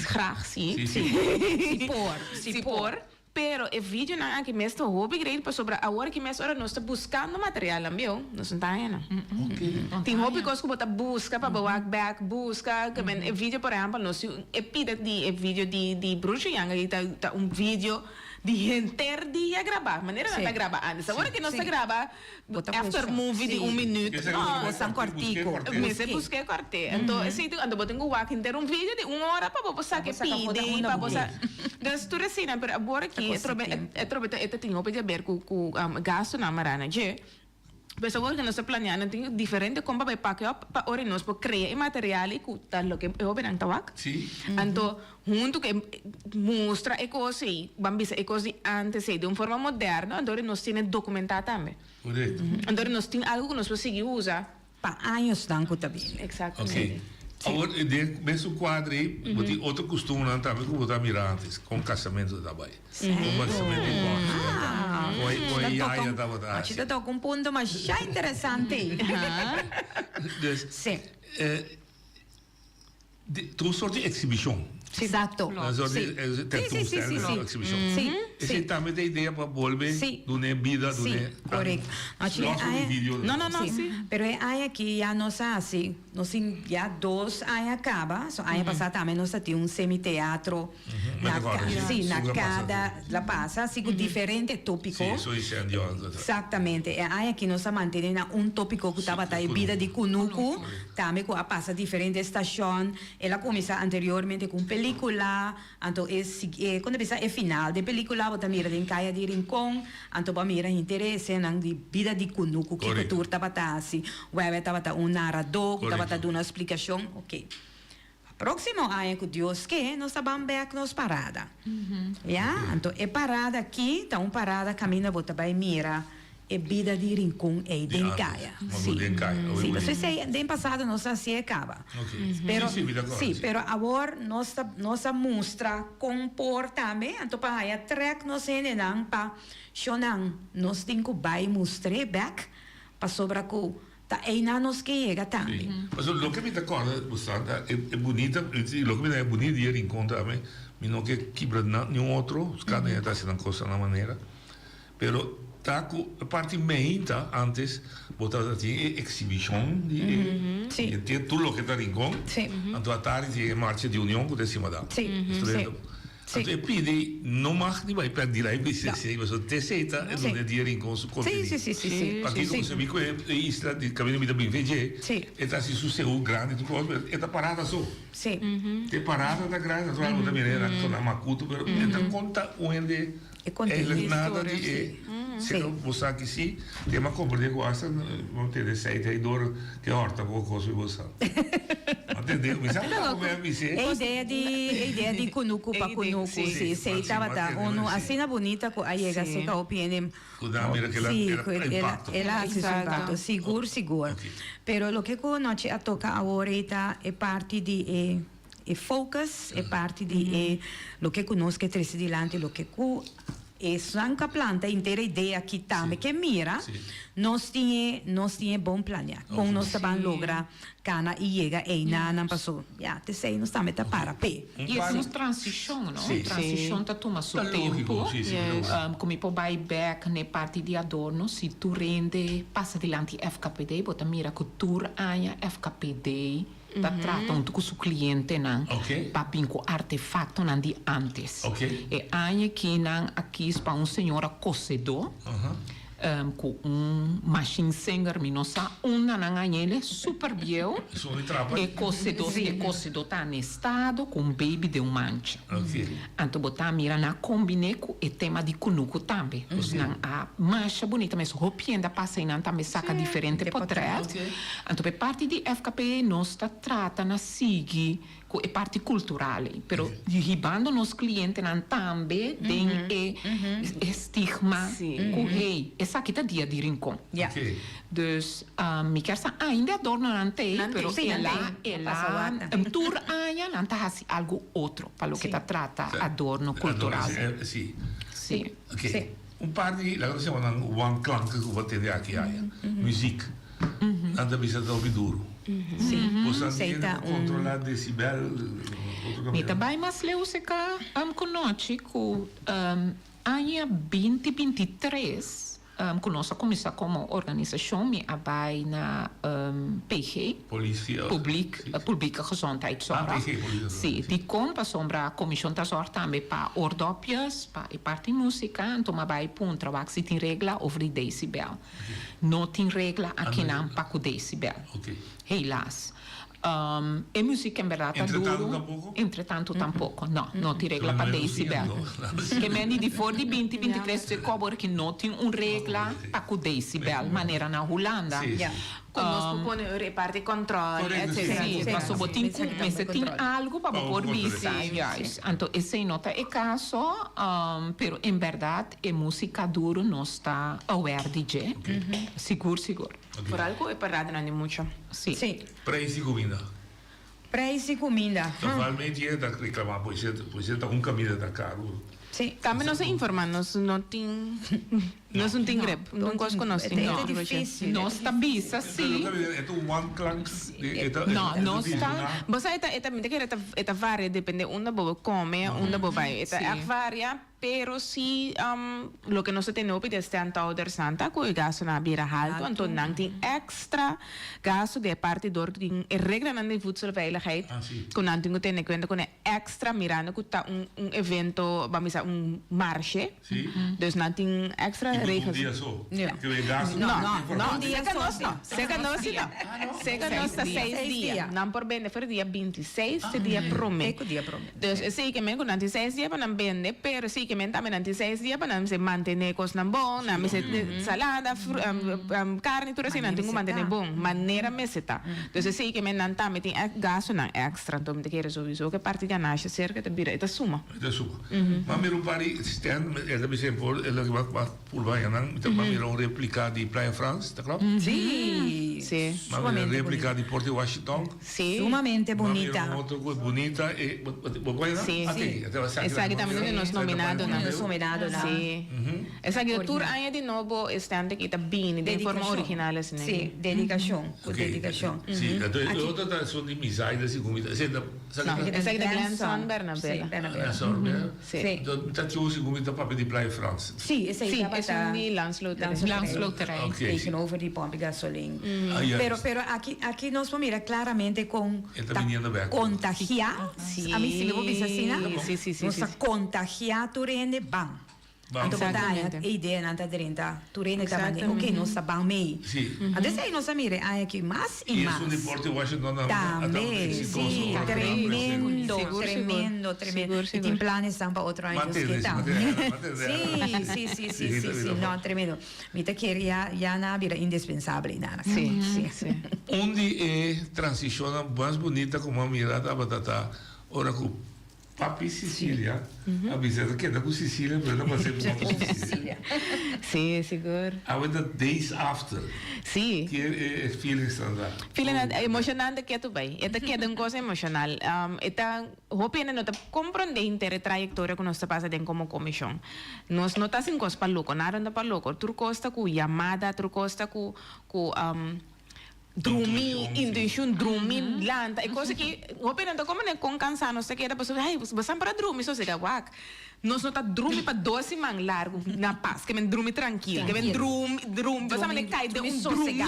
Graag sim. Se por pero o vídeo não que mesmo hobby grande para sobre a hora que mesmo hora nós está buscando material meu nós não tá aí não tem hobby coisa que botar busca para walk back busca que ben o vídeo por exemplo nós é pida de vídeo de bruxo yang aí tá vídeo de inteiro dia gravar maneira não tá gravar antes agora que nós está gravar after movie de minuto botar cortico mas é buscar corte então assim ando botando walk inteiro vídeo de 1 hora para postar que pide para postar das tu recina pero agora que é tem hobby de ver com gasto na marana je mas agora que nós está planeando tem diferente como para pagar para hora nós para criar material e cutar lo que eu verão tawak então junto que mostra e coisa aí vamos ver coisa antes de uma forma moderna então nós temos documentar também então nós temos algo que nós podemos seguir usar para anos tanto também exatamente agora mesmo quadro aí tem outro costume não também que botar mirantes com casamento também com casamento ci tocca un punto ma già interessante sì tu sorti exhibition esatto sì e também tem ideia para volver dune vida dune corretto no pero hay aquí ya nos hace nos ya 2 años acaba so año pasado también nos tiene un semiteatro na cada la pasa así con diferentes tópicos exactamente e hay aquí nos mantiene un tópico que estaba la vida de Kunuku también que pasa diferentes estaciones e la comienza anteriormente con película entonces cuando empieza el final de película bota mira de caia de rincón anto ba mira interesse nang di vida di Kunuku que tour tabatasi webe tabata un narrador que tabata dando uma explicação ok próximo ano que Deus quer nós estamos back nos parada então é parada aqui tá parada caminha bota vai mira é vida de rincón e de caia sim você sei de passado nós assim acaba pero pero agora nós mostra comportamento então para aí track nós não para chonan nós tem que vai mostrar back para sobra com tá aí nos que chega também mas o que me dá conta é bonita o que me dá bonito de rincón também me não que quebra nenhum outro cada está sendo coisa na maneira pero a parte meinta antes botar assim exibição de ter tudo o que está rincón então a tarde tem marcha de união por cima da então e pede não mais nem vai perder lá e se você te aceita é onde dia rincón su conteúdo aqui como se me conhece isla de caminho me bem veje está se sucedeu grande tu coisa está parada só te parada da grande tu algo também era na Macuto pero então conta onde é nada de se não você aqui sim tem uma compra de gosta vamos ter receita aí dor que horta com coisa você entendeu mas como é a ideia de Kunuku para Kunuku sim sei tava tá a cena bonita com a chega se que opinião ela impacto seguro pero lo que conosce a toca ahorita é parte de focus é parte de lo que conosco é três dilante lo que e anche planta inteira ideia aqui também que mira nós tinha bom planear com nós também logra cana e chega e não passou te sei nós também tá para pé e é uma transição não transição tá toma seu tempo como para buyback na parte de adorno se tu rende passa dilante FKPD bota mira cultura anha FKPD tá tratando com o cliente não papin com artefacto não de antes e aí que não aqui para um senhor acocedor com machine singer minosa não ele super bem e cocedor tá no estado com baby de mancha então botar mira na combine com o tema de kunuku também não a mancha bonita mas roupinha da passa não também saca diferente portrait então per parte di FKP nós trata na sigi com a parte cultural pero ribando nos clientes não também tem estigma com rei essa aqui tá dia de rincon dus me quer sa ainda adorno não tem pero ela tour ainda não tá assim algo outro para o que tá trata adorno cultural sim par de la cosa chama one clank que vou ter aqui música anda bisa ouvir duro você controlar decibel me também mas leu se cá conosco com ano 2023 conosco começar como organização me abai na PG Publieke Gezondheidszorg sim de compa sombra comissão da zorg também para ordópias para e parte música então abai ponto trabalho se tem regra over de decibel não tem regra aqui não para o decibel helaas e música em verdade duro entretanto tampouco não tem regra para decibel que meni de fora de 2023 se cobra que não tem regra para o decibel maneira na Holanda conosco põe reparte controle etc mas só tem algo para pôr vista então esse nota é caso pero em verdade a música duro não está aware de seguro por algo é parado não é muito sim preço e comida normalmente é da reclamar pois é comida da caro também nós informamos não tem grep não gosto conosco é difícil nós está bisa sim one clank não está você eta varia depende onde boa come onde boa vai eta varia pero si lo que nós temos opinião é ante outra santa com o gasto na beira alto então não tem extra gasto de parte do ordem e regra na voedselveiligheid com não tem que ter conta com extra mirando que tá evento vamos dizer marche dus não tem extra regras não seca nós 6 dias não por bem for dia 26 dia prometo dus sei que me com 96 dias para não vender pero sei que me também 96 dias para não se manter coisas não bom não me salada carne tudo assim não tem que manter bom maneira me seta dus sei que me não também tem gasto não extra então me quer sowieso que parte de nasce cerca de bira eta suma mas me pari stand é da bem por ela que vai por vai então me uma réplica de Praia France tá claro sim uma réplica de Porto Washington sumamente bonita outra coisa bonita e essa aqui também nos nominado sim essa aqui tour ainda de novo stand que está bem de forma original assim sim dedicação sim então outra são de misaida assim comida essa aqui da Glenson Bernabé sim então tá tudo comida para de Praia France sim essa aí é de Landsloterrein tegenover die pomp gasoline pero aqui nós vamos mirar claramente com contagiar a mim se me vou dizer assim nós contagiar tu rende bang então a ideia não está dentro tu rende também ok nós sabemos meio até aí nós mire aqui mais e mais isso de Porto Washington também sim tremendo e tem planos para outro ano que tal sim não tremendo me te queria já na vida indispensável nada sim onde é transiciona mais bonita como a mirada batata ora com Papi Sicília, a visita que é com Sicília, mas não passei por Sicília. Sim, seguro. Agora, days after. Sim. Que é feeling standard. Feeling emocionante que tu vai. Esta que é uma coisa emocional. Esta, hopina não te compreende a trajetória que nós passa dentro como comissão. Nós não tá sem coisa para louco, nada para louco. Tu costa com chamada, tu costa com dormir, intenção dormir, lanta, é coisa que, opinião, como é com cansado, não sei o que, a pessoa, ai, você para dormir, só se dá wak. nós não tá dormindo para 12 man largo na paz, que men dorme tranquilo, que men drum, você me cai de dormir.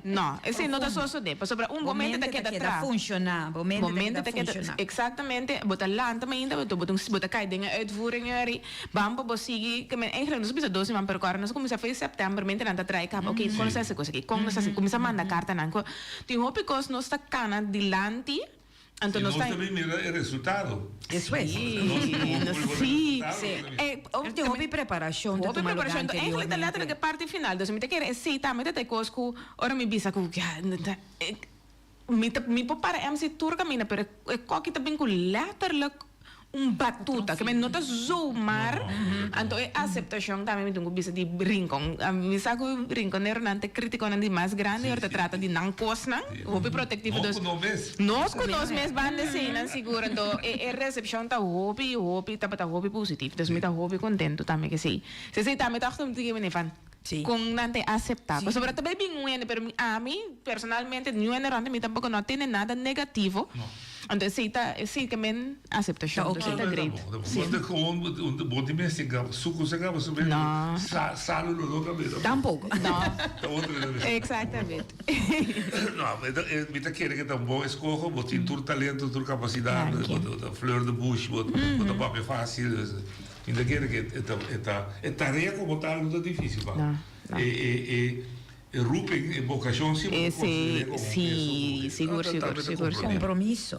Não, esse não tá só de, sobre momento da queda atrás. Funcionar, momento da queda, exatamente, bota lanta ainda, bota cai de uitvoering aí, vamos para seguir, que men eigenlijk nós precisa 12 man per agora, nós começa a fazer setembro, mente não tá trai cap, ok, quando essa coisa aqui, quando nós começa a mandar carta não, tem hope que nós tá cana dilante. Então nós também mira o resultado. Isso é. Sim. Tem hobby preparação. Hobby preparação. Eigenlijk de letterlijke parte final. Dus met keer zie ta met de cosco. Ora mi bisa ku ja. Mi para MC turca mina per kokkie te ben ku letterlijk batuta que me nota zomaar anto e aceptação também me dungo bisa di rincon mi saco rinconero nante critico nante mais grande orta trata di nan posna hobby protectivo dos nos mes bande cena seguro do e recepção ta hobby ta hobby positivo dos me ta hobby contento também que sim se também ta achto que me fan con nante aceptar sobre também bem bueno pero a mí personalmente no enerante me tampoco no tiene nada negativo. Entonces sí que men aceptación, entonces está great. Você gewoon bom de messiga, suco se acaba sobre. Não. Salo no cabelo. Tampouco. Não. Exatamente. Não, me tá querendo que tá bom escolho, botar tur talento, tur capacidade, botar flor de bush, botar papel fácil. Me tá querendo que tarefa como tal não é difícil, va. Rupen e vocação sim, seguro. Compromisso.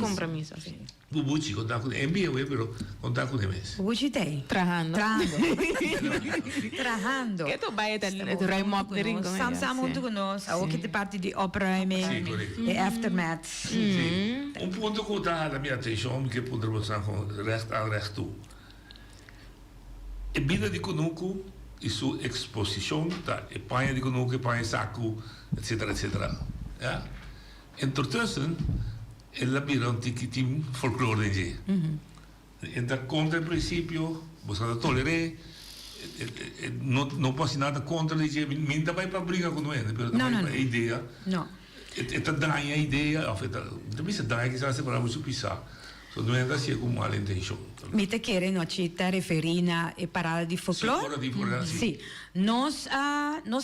Compromisso, sim. O Bucci conta com MBA, pero conta com eles. O Bucci tem. Trabajando. Que tu vai do remote de ringo. Sam muito conosco, a que parte de opruiming e aftermath. Sim. Ponto que dá a minha atenção, que podemos usar com resto. E vida de conosco e sua exposição, tá? E panha de conosco, e panha saco, etc. Ja? Ondertussen, ela vira tikitim folklore de. Então, contra o princípio, você não tolerar, não pode nada contra ele, minta vai para briga com ele, mas também para a ideia. Não. Eta daia a ideia, of eta, também se daia que se para muito pisar. So não é assim com mal intenção. Me te querem não te referir na parada de folclore? Sim. Nós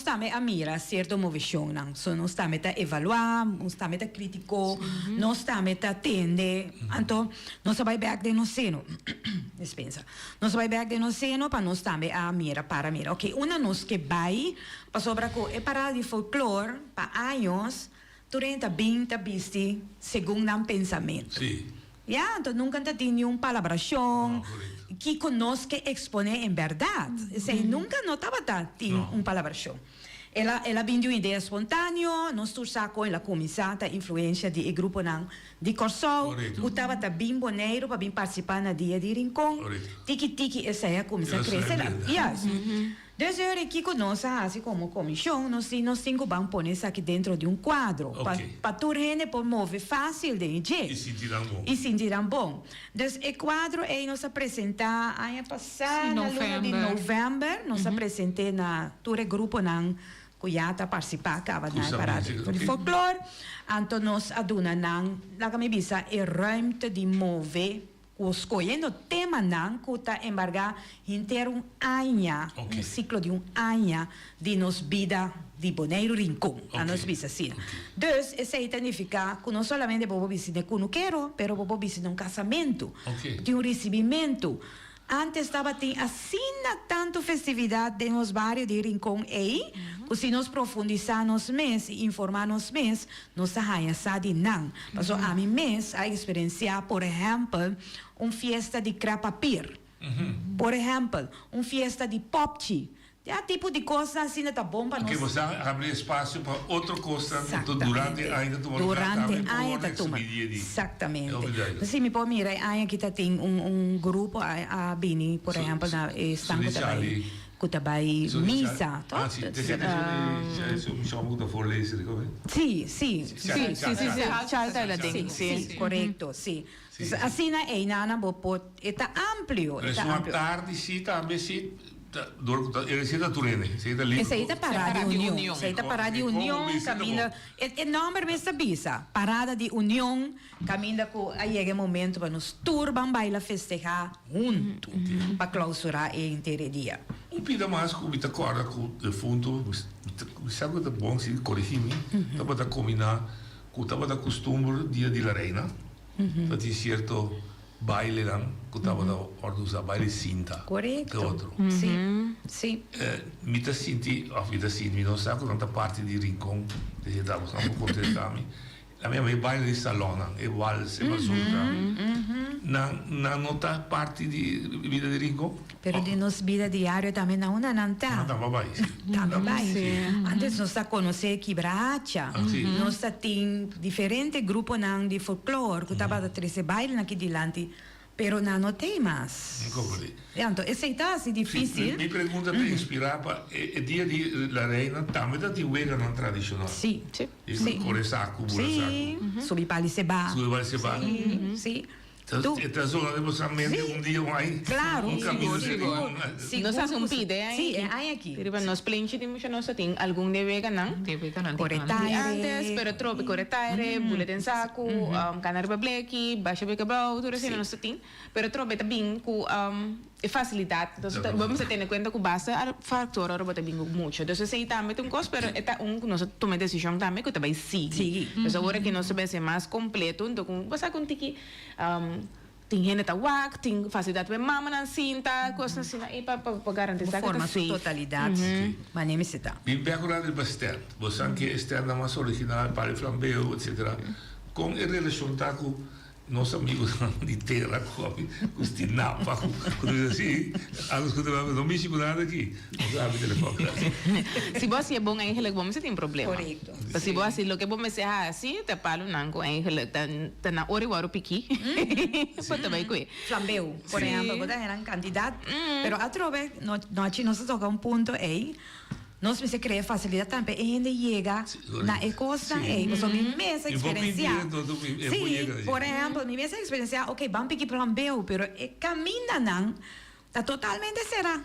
também a mira certo movição, não. So nós também a evaluar, nós também a criticar, nós também a atender. Então, nós vai back de no seno. Dispensa. Nós vai back de no seno para nós também a mira para mira. Ok, uma nós que vai para sobre com parada de folclore para anos, durante 20 bisti segundo um pensamento. Sim. Ja, então nunca tinha uma palabração que conosco expõe em verdade. Nunca notava tinha uma palabração. Ela vinha de uma ideia espontânea, nós saco ela começou a influência de grupo de Corsol, estava bem boneiro para participar na dia de Rincon. Tiki essa aí começou a crescer. Desde aqui conosco, assim como comissão, nós temos que pôr isso aqui dentro de um quadro, para tu gente pode mover fácil de jeito. E sentirão bom. Então, o quadro é nós apresentar, ano passado, na luna de novembro, nós apresentei na todo grupo Cuyata participar acaba na parada de folclore. Então, nós aduna na camisa e ruimte de mover escolhendo tema que está embargado inteiro um ciclo de ano de nos vida de Boneiro Rincón, a nos vida assim. Então, isso significa que não somente vou visitar com quero, pero vou visitar um casamento, de um recebimento. Antes estava assim tanto festividade nos bairros de Rincón aí, que se nós profundizarmos mais e informarmos mais, nós saímos de não. Mas a mim mesmo a experienciar, por exemplo, uma festa de crapapir, por exemplo, uma festa de popchi. É tipo de coisa assim, tá bom para nós. Que você abre espaço para outra coisa durante ainda exatamente. Assim, me pode mirar, ainda tem grupo, a Bini, por exemplo, na estanco também. Também missa. Sim. Correto, sim. Assim, é nada, é amplo. É uma tarde, sim, também, sim. Ese Turene, ese está parada de união. Esse está parada de união, caminha. É nome mesmo bisa. Parada de união, caminha com aí é o momento para nos turban baila festejar junto, para clausurar o inteiro dia. Um pida mais com muita corda com o fundo, sabe que é bom se corrigir-me, tá para combinar com tá para costume dia de la reina, para ter certo baile não, que estava da ordem usar baile cinta. Correto. Que outro. Sim, sim. Me tá senti, me não sabe quanta parte de rincón, de estava só por contestar-me. A minha mãe baile de salão, é vals, é mazurka. Na nota parte de vida de rincón. Pero de nos vida diária também não não tá. Também vai. Também. Antes nós tá conhecer quebracha. Nós tá tem diferente grupo não de folclore que tava da treze baile aqui dilante. Pero não tem mais. Então, esse está assim difícil. Me pergunta te inspirar para o dia de la reina também da de wega não tradicional. Sim, sim. Coresaco, burasaco. Sim. Subi para Liceba. Subi para Liceba. Sim. Esta zona de Moçambique dia vai. Claro. Nós fazemos pide aí. Sim, aí aqui. Pero nós plente de mucho nós tem algum de vega não? De vega não. Corretaire. Antes, pero trope corretaire, bulletin saco, canar bableki, baixa beca brau, tudo assim nós tem. Pero trope também com facilidade. Então vamos ter em conta que basta a fator ahora também muito. Então se também tem coisa, pero é nós toma decisão também que também sim. Mas agora que nós sabemos mais completo, então você com tiki tem gente a wak, tem facilidade para mama na cinta, coisas assim, aí para garantir que forma totalidade, mas nem me cita. Me pergunta bastante, você que está na mais original para o flambeu, etc. Com a relação com nossos amigos de terra, com os tinapa, com assim, algo que não me segurando aqui, não sabe telefone. Se você é bom aí, vamos ter um problema. Correto. Se você lo que vamos ser assim, te falo não com aí, tá na hora o piqui. Pode vai com. Flambeu, por exemplo, quando era candidato, pero a trove, nós toca um ponto aí. Nós se cria facilidade também, ainda chega na coisa, você me mesa experienciar. Sim, por exemplo, me mesa experienciar, ok, vamos pedir flambeu, pero caminha não. Está totalmente será.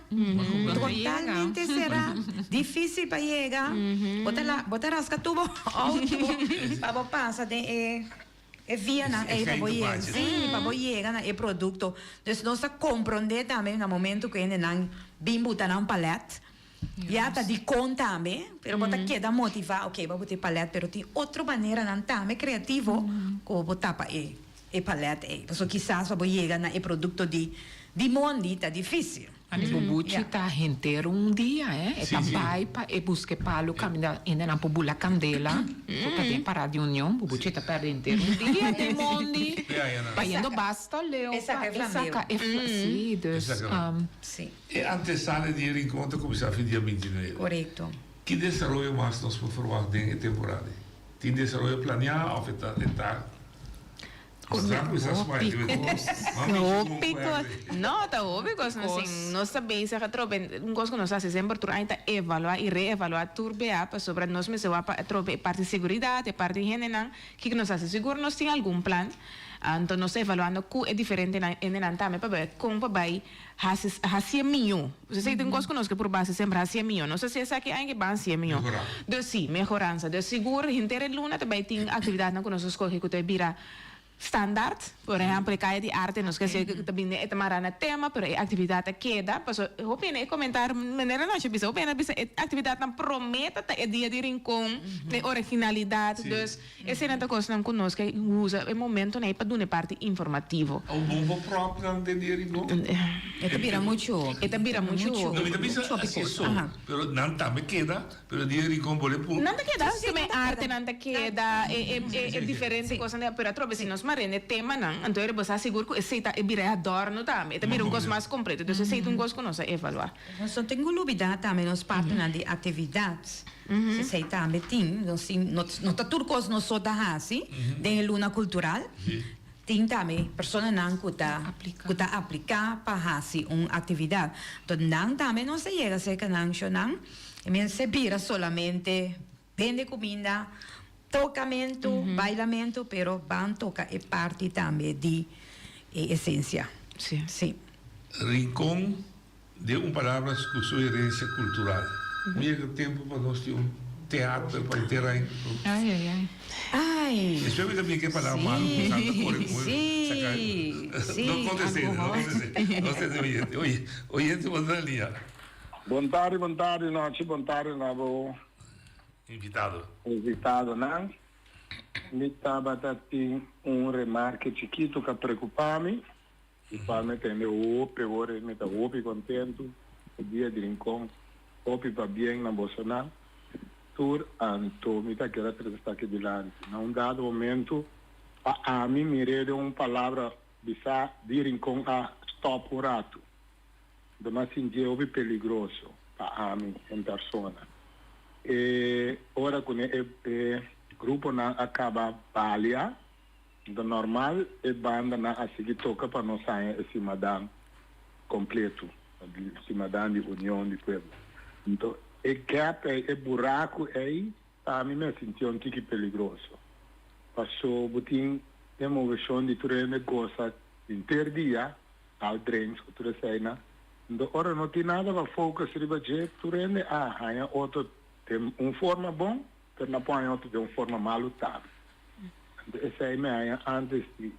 Totalmente será. Difícil para chegar. Bota rasca tubo, para passar de via na para chegar. Sim, para chegar na produto. Então nós compreender também no momento que ainda não bimbo tá na palete. Já está de conta também, pero bota queda motivar, ok, vou botar palete, pero tem outra maneira não também criativo, que botar para palete, porque quizás vou chegar na produto de mondi tá difícil. Mas o buchi tá inteiro dia, tá pai para buscar palo caminhar ainda na pobula candela, tá bem parado de união, o buchi tá perdendo inteiro dia de mondi, paindo basta leu, saca sim. E antesala de encontro começar no dia 29. Correto. Que desenvolvimento mais nós podemos falar em temporada? Tem desenvolvimento planeado ou está não, tá óbvio, assim, nós também se retrobe, coisa que nós fazemos sempre tur ainda evaluar e reevaluar turbear para sobre nós mesmos para trobe parte de segurança, parte de higiene, que nós fazemos seguro nós tem algum plano. Então nós evaluando que é diferente na também para ver como vai hacia milhão. Você tem coisas que nós que por base sempre hacia milhão. Não sei se essa aqui ainda vai hacia milhão. Então sim, melhorança. De seguro, inteira luna também tem atividade na que nós escolhe que vira standard, por exemplo, caia de arte, não esquece que também é marana tema, pero a atividade queda, passo, eu opino comentar, maneira não se bisa, opino bisa atividade não prometa é dia de rincón, de originalidade, então essa é outra coisa não conosco que usa o momento né para dar parte informativo. O bombo próprio não tem dia de rincón. Eta vira muito. Não me bisa acesso, pero não também queda, pero dia de rincón pode pôr. Não te queda, também arte não te queda, é diferente coisa, pero trobe se nós marene tema não, então ele você seguro que aceita e vira adorno também, também um gosto mais completo, então aceita gosto que nós evaluar. Nós só tem novidade também nos parte de atividades. Se sei também tem, não tá tudo coisa nós só da assim, de luna cultural. Tem também pessoas não que tá aplicar para fazer uma atividade. Então não também não se chega a ser que não, se vira solamente vende comida, tocamento, bailamento, pero van toca é parte também de essência. Sim. Rincón de uma palavra com sua herência cultural. Mesmo tempo para nós ter um teatro para inteirar. Ai. Espero também que falar mal, não acontece, Oyente, bom dia. Boa tarde, noite, boa tarde, nabo. Invitado, não? Me estava dando remarque chiquito que preocupa-me. E para me ter agora me está contento. O dia de rincón, para bem na Bolsonaro. Anto, me está querendo estar aqui diante. Num dado momento, a mim me rede uma palavra de rincón a stop um rato. Mas senti é perigoso para mim em persona. E ora quando o grupo não acaba palha, do normal a banda não a seguir toca para não sair esse madame completo, esse madame de união de povo. Então e gap é buraco aí, a mim me senti um pouco perigoso. Passou botin emoção de turene gosta inteiro dia, al drinks que tu sei então ora não tem nada para focar se riba je turene há outro tem forma bom, mas não põe outro de uma forma malutável. Esse aí me antes de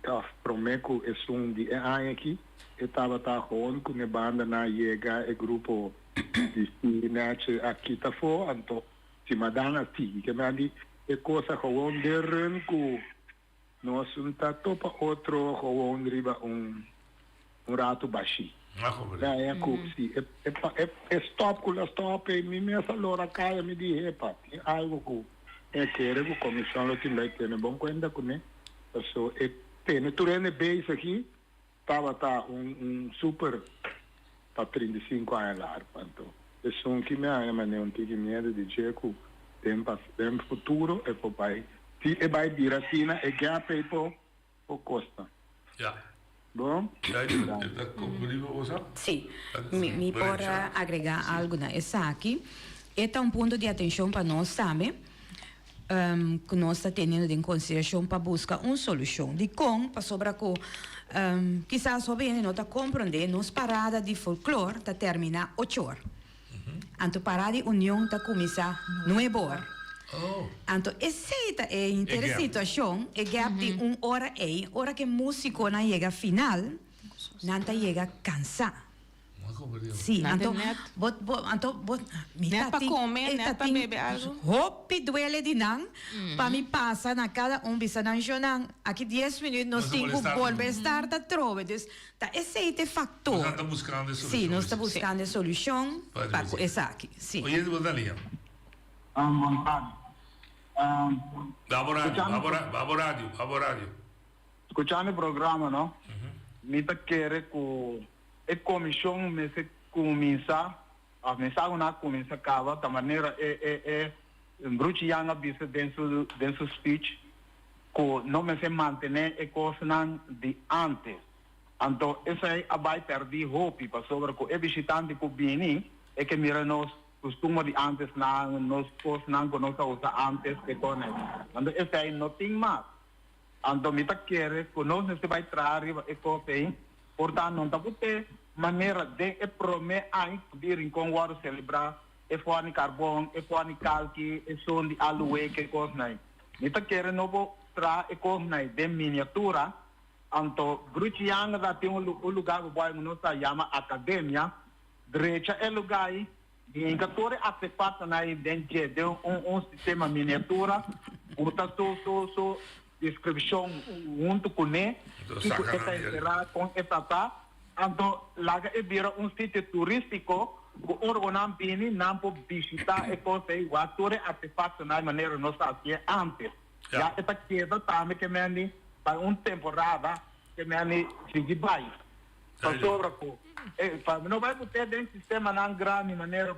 prometo é de aqui estava com a banda na chega o grupo de net aqui tá fora então se madana ti que me ali é coisa com de ranco nós não tá topa outro com riba rato baixi é stop e me essa lora caia me diz epa algo que quero que a comissão lo tem que ter bom conta com né so tem turene base aqui tava super para 35 anos lá então é que me ama um tique medo de jeco tempo futuro é para pai se é vai diratina é que a pepo o costa bom sim me pode agregar algo na essa aqui é um ponto de atenção para nós também que nós está tendo em consideração para buscar uma solução de como para sobre com quizás só bem não está compreendendo nos parada de folclore está terminar 8 horas então parada de união está começar 9 horas então essa é interessante situação é gap de 1 hora hora que músico não chega final não está chega cansado. Sim, então net para comer, net para beber algo. Hopi duele de não, para me passar na cada bisa não jonan. Aqui 10 minutos nós temos que voltar a estar da trova. Então, esse é o fator. Nós estamos buscando solução. Sim, nós estamos buscando solução para essa aqui. Sim. Oye, de boa linha. Vamos rádio. Escuchando o programa, não? Me tá querendo a comissão me se começa a mensagem na começa acaba da maneira brucianga bisa dentro speech que não me se manter a coisa de antes então essa aí vai perder hope para sobre que é visitante que vem é que mira nós costuma de antes nós coisas não conhecemos antes que com então essa aí não tem mais então me tá querer que nós se vai trazer a coisa aí portanto não tá porque maneira de prometer de rincón agora celebrar e fone carbono e fone calque e som de aloe que coisa não então quero novo tra e coisa não de miniatura então brucianga da tem lugar que vai não se chama academia direita é lugar de indicador artefato na dentro de sistema miniatura uta so descrição junto com né que será com essa então, lá é vira sítio turístico, o órgão bini não pode visitar e coisa aí, o ator artefato na maneira nossa aqui antes. Já está queda também que me para temporada que me se vai. Para sobre não vai ter dentro do sistema não grande maneira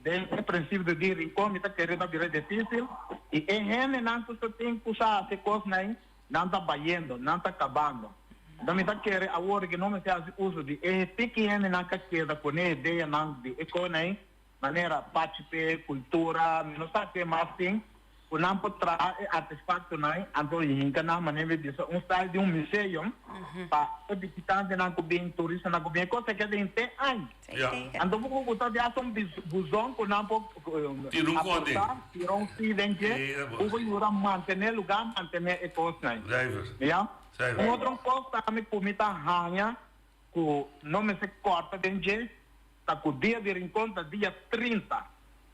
dentro do princípio de rincón está querendo virar difícil e gente não só tem que usar essa coisa não está baiando, não está acabando. Então, me quer agora que não me faz uso de pequena na queda com a ideia de economia, maneira participe cultura, não está que mais assim, não pode trazer artefato não, então hinca na maneira de style de museu, para o visitante não bem turista não bem coisa que tem até aí. Então vou botar de ação busão com não pode tirar fio dentro, vou manter lugar, manter coisa não. Outra coisa também comida ranha, que não me se corta dentro, tá com dia de encontro dia 30,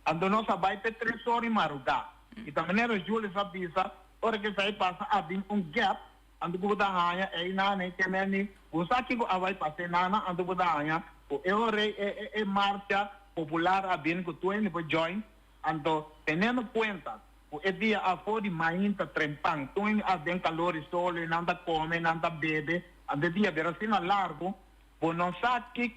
então nós vai ter 3 horas em madrugada. E também era Júlio Sabisa, hora que sai passa a vir gap, ando com a ranha, e na nem que nem, o saque vai passar na ando com a ranha, o rei é marcha popular a vir com tu e join, ando tendo conta, o dia a fora de mainta trempang, tu a bem calor e sol, nada come, nada bebe, ando dia ver assim largo, o não saque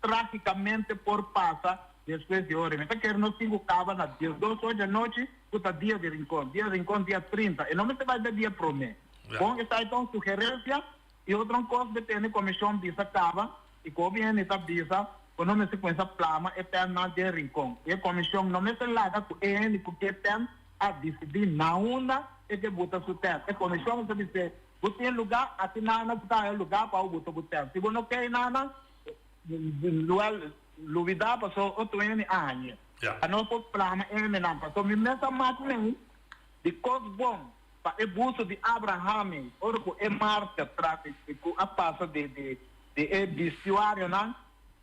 tragicamente por passa depois de hora. Então quero nós 5 cabas na 2 horas da noite, puta dia de rincón dia 30, e não me se vai dar dia pro mês. Com essa então sugerência, e outra coisa depende da comissão dessa cava, e como viene essa visa, quando me se começa a plama, é para não ter rincón. E a comissão não me se larga com ele, porque tem a decidir na onda, e que bota su terra. A comissão se diz, você tem lugar, assim não está lugar para o botar. Se você não quer nada, Luvida passou 8 anos. A não pode plama não passou. Me nessa máquina de coisa bom para o busto de Abraham, ora que é marca tráfico a passa de estuário não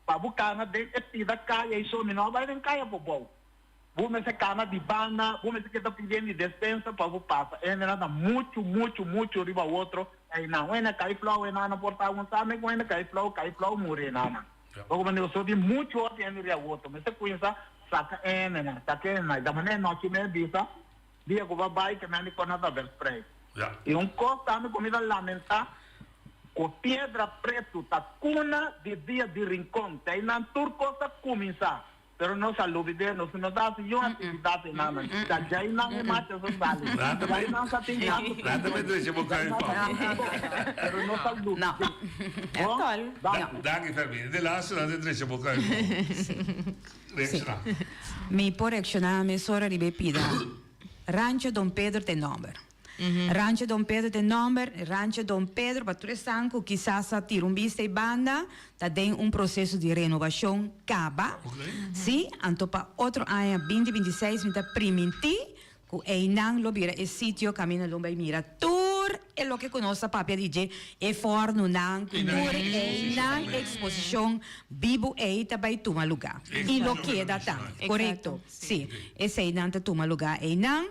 para buscar na de tida caia e só não vai nem caia por bom. Vamos se cana de banda, vamos se que está pedindo dispensa para o passa. É nada muito riba o outro. Aí não é cai flow é na porta um sabe como é cai flow morre nada. Como negócio de muito outro é o outro, mas se conhece saca da maneira nós que me visa, dia que vai que me com nada ver spray. E coisa também comida lamentar, com pedra preto tá cuna de dia de rincón, tem na turco tá começar. Pero no salude, no se nos da yo atividade nada. Já aí não é mais social. Aí não se tem nada. Nada me deixa bocar em pau. Pero no salude. Não. É tolo. Daqui família, de lá se não deixa bocar em pau. Reaccionar. Me por reaccionar, me sora de bebida. Rancho Dom Pedro tem número. Rancho Dom Pedro tem número, Rancho Dom Pedro, para tu sanco, quizás a tira vista e banda, tá tem processo de renovação, caba, sim, então para outro ano, 2026, me tá primiti, que é não lobira esse sítio, caminha lomba e mira, tour, é o que conosco, papia DJ, é forno, não, tour, é não, exposição, bibo, é também toma lugar, e lo que dá tá, correto, sim, esse é não, toma lugar, é não,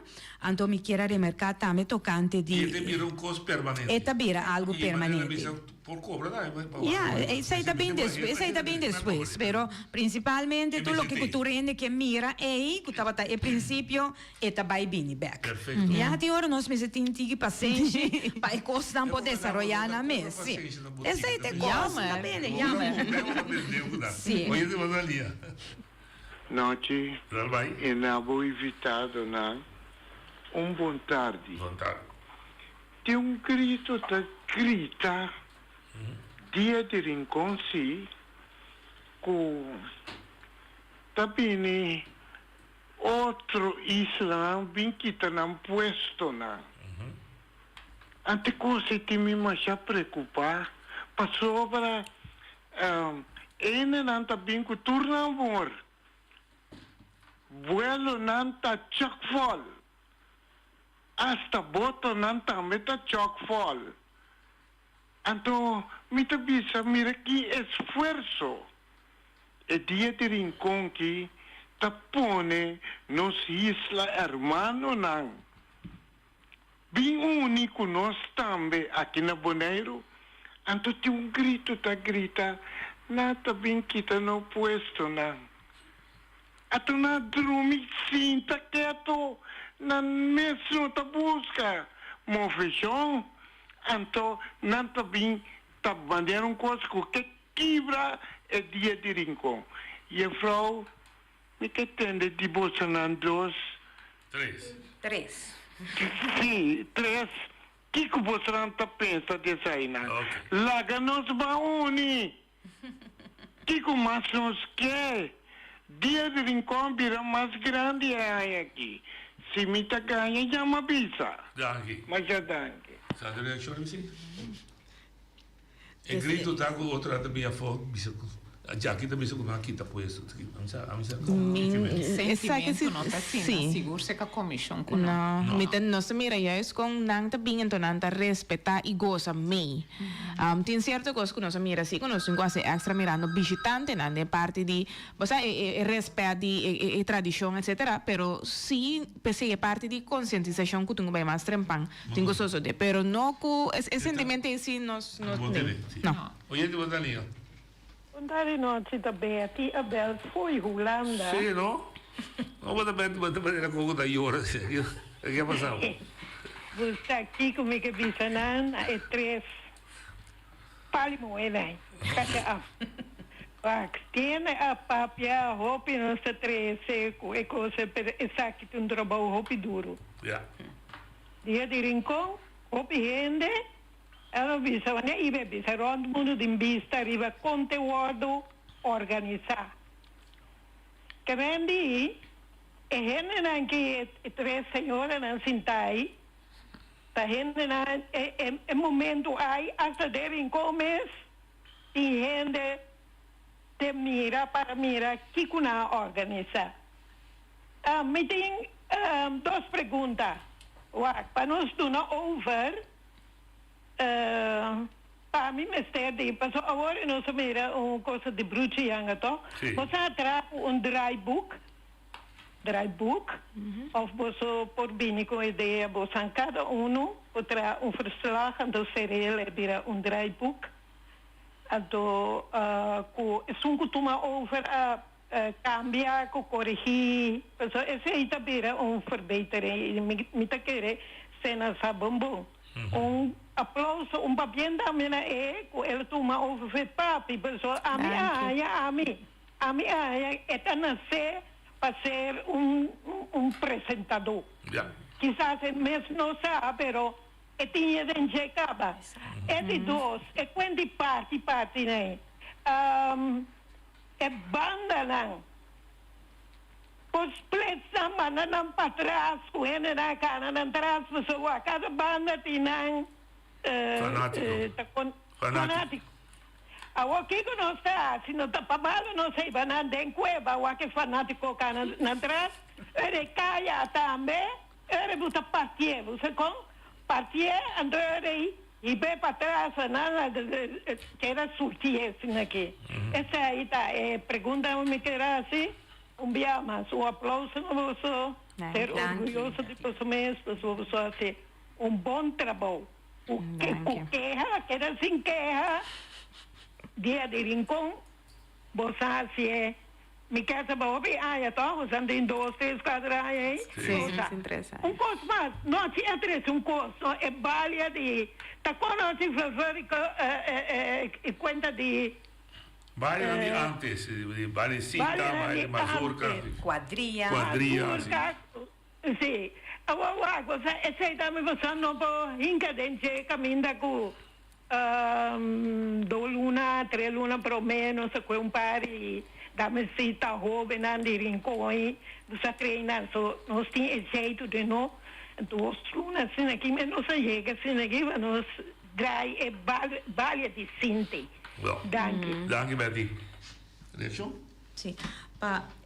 então me quero remarcar também tocante de... E vira coisa permanente. E vira algo permanente. Por cobra, isso aí também depois, pero principalmente tudo o que tu rende que mira aí, que estava é princípio, e também bem back. Perfeito. Até agora nós me sentimos que paciente, para coisas não poder desarrollar na mesa. Essa aí tem coisa, tá bem, sim. Oi, de Manalia. Noite, e na boa invitado, não? Boa tarde. Boa tarde. Tem grito da grita, dia de rincón, sim, com também outro isla, bem que está não puesto, não. Ante coisa que me mais preocupar, passou para não está bem que turna amor, vuelo não está chock-fall. Hasta boto não também está chock-fall. Então, me bisa, mira que esforço. E dia de rincón que ta pone nos isla hermano não. Bem único nós também aqui na Bonaire. Então tem grito, ta grita, nada bem que tá no puesto não. Então na dormir sim, tá quieto. Na mesmo ta busca mofechão, então não tá bem tá bandeira coisa que quebra é dia de rincón. E a frau me que tende de bolsa não 2 3 sim 3 que você não tá pensa dessa aí não larga nos baúni que mais nos quer dia de rincón vira mais grande é aqui si mi taganya llama pizza. Danke. Muchas danke. Sa de reaction misschien? Ik kreeg tot ook outra também a foto, bisa Jackie também se com kita pues. Sentimento não tá assim, seguro se que a comissão com não. Não se mira juist com não tá bem então não tá respeitar e goza mei. Tem certo coisa que não se mira assim, que nós quase extra mirando visitante na de parte de, você respeito e tradição etc. Pero sim, pese a parte de conscientização que tu vai mais trempan, tenho só de, pero não com esse sentimento assim nós não. Oye, tu botalinha. Andare noite da Betty, a Bel foi Holanda. Sim, não? Não vou dar maneira como da Iora. O que passou? Você está aqui comigo, Bissanan, é 3 palimoedas. Cada tem a papia, roupa não se 3 seco, e coisa para essa que tem um trabalho roupa duro. Ja. Dia de rincão, roupa rende. Ela bisa, né? Iba bisa, rond mundo de vista, iba conteúdo organizar. Que vendi, e gente não que 3 senhoras não sentai, a gente não, é momento aí, hasta devem comer, e gente te mira para mirar que kuna organizar. Me tem 2 perguntas. Para nós do não over, para mim, passou agora não se mira uma coisa de bruxinha, então. Você traz drybook, ou você por bem com ideia, você cada traz verslag, então seria vira drybook, então, com toma over cambiar, corrigir, então esse aí também é verbetering, me tá querendo cena sabambom. Aplauso, papel também é, ele toma over papi, pessoal, a mim, é nascer para ser apresentador. Quizás mesmo não sabe, pero tinha de chegar. É de 2, é quando parte, né? É banda, não. Os pletos não para trás, com ele na cara, não trás, pessoal, cada banda tem fanático. Agora, o que não está? Se não está para malo, não sei, vai na cueva, agora que fanático cara na trás, ele cai também, ele bota partir, você com partir, então ele e vai para trás, que era surtir assim aqui. Essa aí tá, pergunta me que era assim, dia mais, aplauso, não vou ser orgulhoso de você mesmo, vou fazer bom trabalho. Com queja, queda sem queja, dia de rincão, você se me casa para ouvir, então, você tem 2, 3 quadras aí. Sim, interessante. Curso mais, não tinha 3, curso, é balia de, tá quando não se conta de... Baile de antes, baile cinta, baile mazurca. Quadrilha. Sim. Agora, essa aí também você não pode encadente, caminha com 2 lunas, 3 lunas, pelo menos, com par e dá-me cita jovem, de rincão aí, você treina, nós temos jeito de não, 2 lunas, assim aqui, mas não se chega, assim aqui, nós grai é baile de cinta. Danke, Betty. Reação? Sim.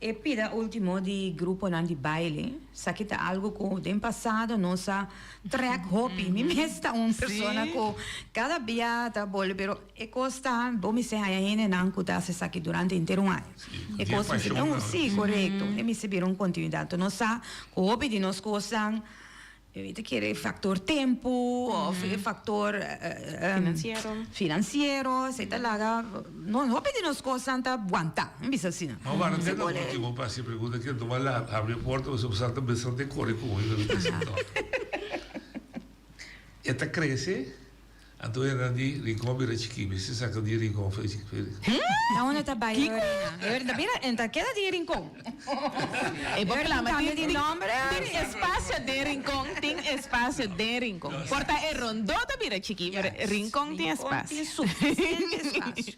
E pida último de grupo de baile, saquita algo que tem passado nossa track hobby, me mesta pessoa com cada dia tá bom, pero é costa, bom me ser a gente não cuidar se aqui durante inteiro ano. É costa sim, correto. E me se continuidade, nossa hobby de nós costa que factor tempo, ou factor financeiro, se talaga, não pedimos coisas anta aguentar, não bisa assim. Mas agora tem uma última passe pergunta que tu vai lá abrir a porta, você precisa também de correr com ele. Eta cresce, então era de rincón chiquinho, você sabe de rincón foi chiquinho. Onde está baile? É verdade, entra queda de rincón. É bom lá, mas tem espaço de rincón, tem espaço de rincón. Porta é rondota vira chiquinho, rincón tem espaço. Tem suficiente espaço.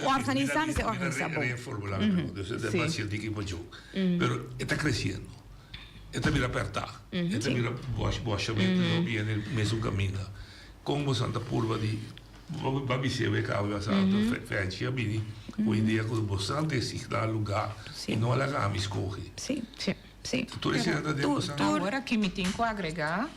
O Afeganistão se organiza bom. Reformular, demasiado equipo yo. Pero está creciendo. Esta mira apertar. Esta mira boachamento, não viene no mesmo caminho. Como Santa Purva de Babi Seve, que eu já frente a mim, hoje em dia, quando você decide lugar, e não ela me escorre. Sim. Agora que me tenho que agregar,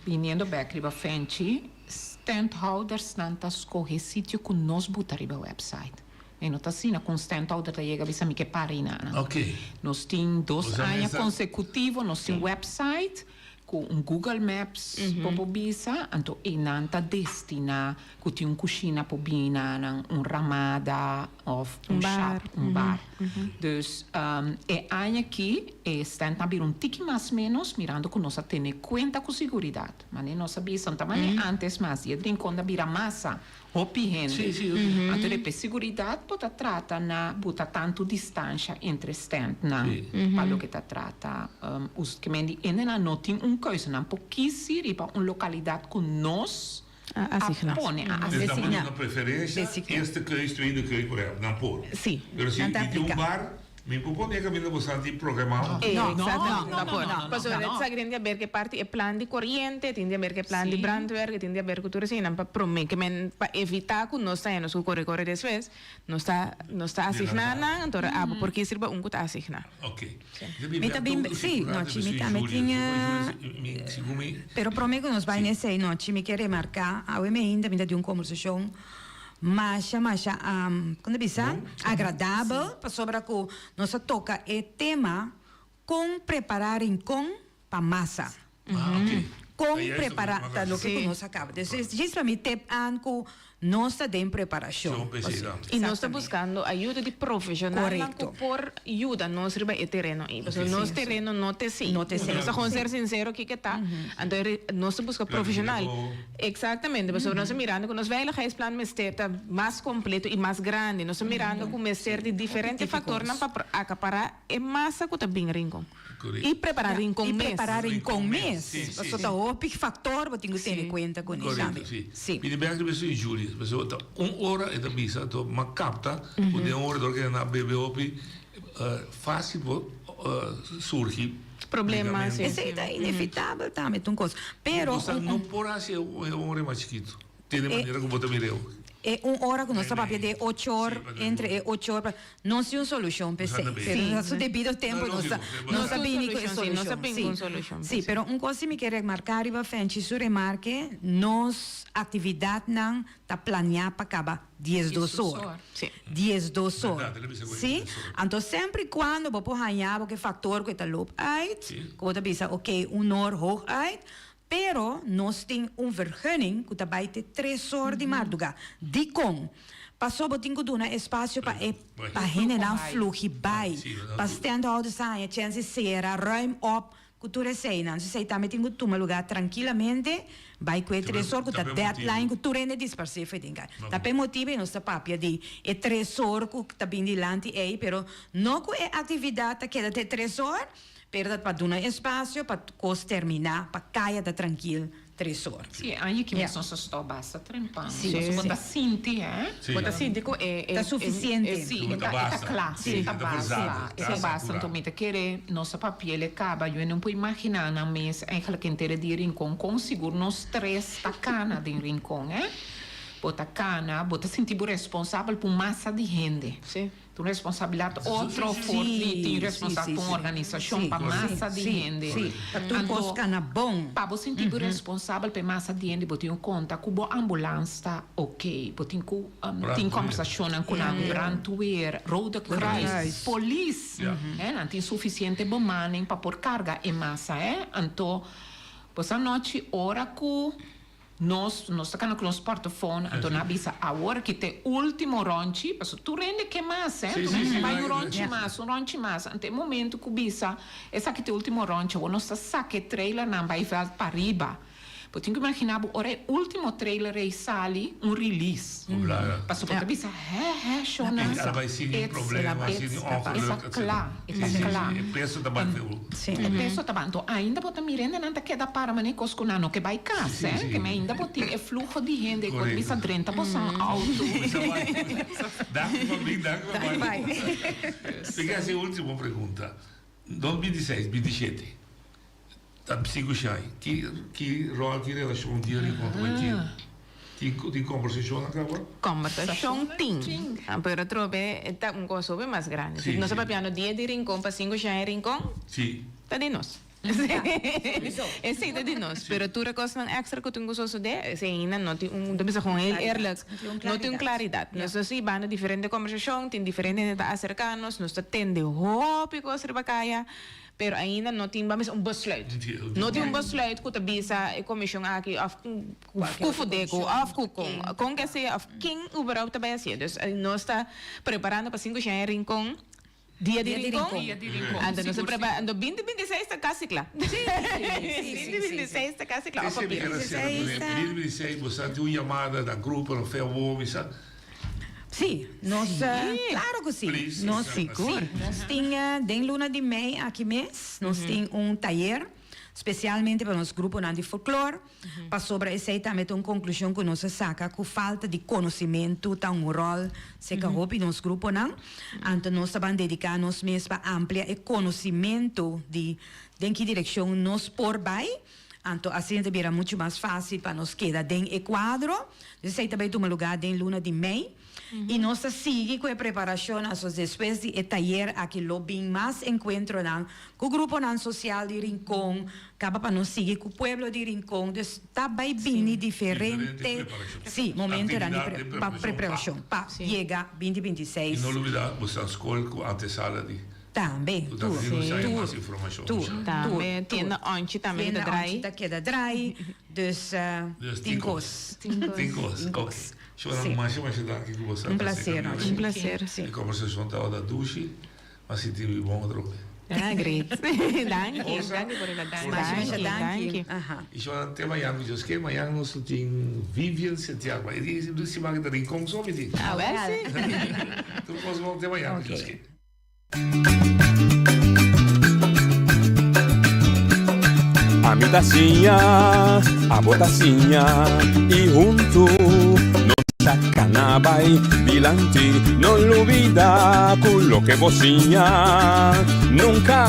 vindo back riba frente, standholders não tá escorre sítio que nós botar riba website. E não tá assim, com standholder da chega bisa me que parina. Ok. Nós tem 2 anos consecutivos, nós tem website com Google Maps para bisa, então e não tá destina que tem cozinha para bina, ramada ou bar. Dus é ano aqui está a tique mais menos mirando que nós temos conta com segurança, mas nós sabemos também antes mas e brincando vira massa hopi gente. Então de segurança pode trata na bota tanto distância entre stand na para o que trata os que me ainda não tem coisa não pouquíssimo riba localidade que nós Apone a assinar. Uma preferência, este que estou indo que por exemplo, não por. Sim. Mas se tem bar, me propõe que ainda você tem programado. Não. Pues essa grande ver que parte é plano de corrente, tem de ver que plano de brandwerk, tem de ver que tudo assim, para prometer que para evitar que nós saímos com corre después, não está assignando, então porque sirva que está assignado. Ok. Me também, sim, noite me também tinha, pero prometo que nós vai nesse noite me quer remarcar, a me ainda me dá conversação mas quando bisa agradável para sobre que nós toca é tema com preparar com para massa. Com preparar tá lo que nós acaba. Diz para mim tem anco nós está em preparação. E nós está buscando ajuda de profissional por ajuda nós riba e terreno e nós terreno não te sim. Nós vamos ser sincero que tá. Então nós busca profissional. Exatamente, mas nós mirando que nós veiligheidsplan está mais completo e mais grande. Nós mirando com mestre de diferentes fatores para acaparar e massa que tá bem rincon. E preparar rincon mês. Preparar rincon mês. Você tá o fator que tem que ter em conta com isso. Sim. E depois que você Júlia pessoa tá 1 hora e da missa to ma capta o de 1 hora que na bebe opi fácil surgir problemas essa é inevitável também uma coisa pero não por assim é hora mais chiquito tem de maneira que você me deu é 1 hora que nós trabalhamos de 8 horas entre 8 horas não é uma solução per se pero devido ao tempo não sabemos que solução sim pero uma coisa que me quer remarcar e frente su remarque nos atividade não está planeada para acabar 10-12 horas. 10-12 horas. Sim? Então, sempre quando você ganhar que fator que está loop uit, você pensa, ok, 1 hora hoog uit, pero nós temos vergunning que está bij 3 horas de madrugada. Die kom. Passou o tempo do espaço para generar fluxo bij. Para standhouden zijn, chance ser ruim op. Cultura sei, não sei também tem que tomar lugar tranquilamente, vai com 3 horas, com a deadline, que tu rende dispersivo, tá bem motivo nossa papia de 3 horas que tá bem dilante aí, pero não com a atividade que é 3 horas, pero para dar espaço para terminar, para cair da tranquilo. 3 horas. Sì, anche che mi sono sto basta trempando. Sì, bota sinti, Bota sinti è sufficiente. Sì, è classe, è basta. Então, querer nossa papier acaba, eu não puedo imaginar na mesa, eigenlijk inteira de rincón, com seguro nos 3 tacana de rincón, Bota cana, bota sentir responsável por massa de gente. Sim. Tu responsabilidade outro forte, tem responsabilidade por uma organização para massa de gente. Para tu coscana bom. Para você sentir responsável por massa de gente, você tem conta que a ambulância está ok, você tem conversação com a brandweer, Rode Kruis, polícia, não tem suficiente bemanning para pôr carga em massa, então, essa noite, hora que nós estamos com o smartphone, então na bisa a hora que tem último ronchi, porque tu rende que mais, vai um ronchi mais, até o momento que bisa, essa que tem último ronchi, ou nós saque trailer não vai para riba. Eu tenho que imaginar, ora é o último trailer aí sale release. Para você poder pensar, chona. Ela vai ser um problema, vai ser um ongeluk. Claro. O peso da banda. O peso da banda. Ainda pode me render nada que dá para mané coscunano que vai casa, que me ainda pode ter fluxo de gente, quando bisa 30% alto. Dá para mim, dá para mim. Fica essa última pergunta. 2016, 27. da psicoshai que rol que relação dia enquanto vai de conversação acaba conversação tem pero trobe está coisa bem mais grande se nós papiano dia de rincón para 5 shai rincón sim tá de nós esse é de nós pero tu recursos não extra que tu gosto de se ainda não tem bisa com ele eerlijk não tem claridade nós assim van diferente conversação tem diferente de acercarnos nós tende hópicos ribacaya pero ainda não temos besluit. Não tem besluit que bisa a comissão aqui af kufudeco af com que se af quem überhaupt vai ser. Dus nós está preparando para 5 anos rincón dia de rincón. Anda nós preparando 2026 está quase lá. Sim. 2026 está quase lá. 2026 você tem uma chamada da grupo no Facebook, sabe? Sim, nós, claro que sim. Nós temos, em Luna de Mei, aqui mês, nós temos taller, especialmente para o nosso grupo de folclore, para sobre essa também uma conclusão que nós saca com falta de conhecimento, tá um rol, se que roupa nosso grupo não, então nós estamos dedicando-nos mesmo para ampliar o conhecimento de que direção nós por vai. Então, assim será muito mais fácil para nós quedar em quadro. Esse também é um lugar em Luna de Mei. E nós seguimos com a preparação, depois de taller, aqui lobby mais encontro com o grupo social de Rincón, acaba para nós seguir com o pueblo de Rincón, está bem diferente. Sim, momento de preparação, para chegar 2026. E não olvidar, você escolhe com a antessala de... Também, tudo. Também, tem onde também da dry. Tem da dry, dus tincos. Mais aqui com você. Um prazer. A conversação está da douche, mas se tive bom outro. Great. Danke por la danke. E já tem Miami, eu sei que Miami nós tem Vivian Santiago, e ele se vai dar rincón só me diz. Ah, é? Tu podes voltar Miami, eu sei. A mi tacinha, a botacinha e junto nos canabay bilante, no lo olvida con lo que bocina, nunca,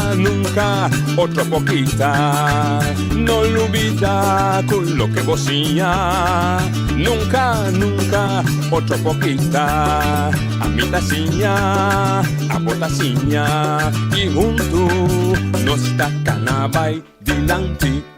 otro poquita, no lo olvida con lo que bocina, nunca, otro poquita, a mi tacinha, a botacinha y junto nos canabay bilante.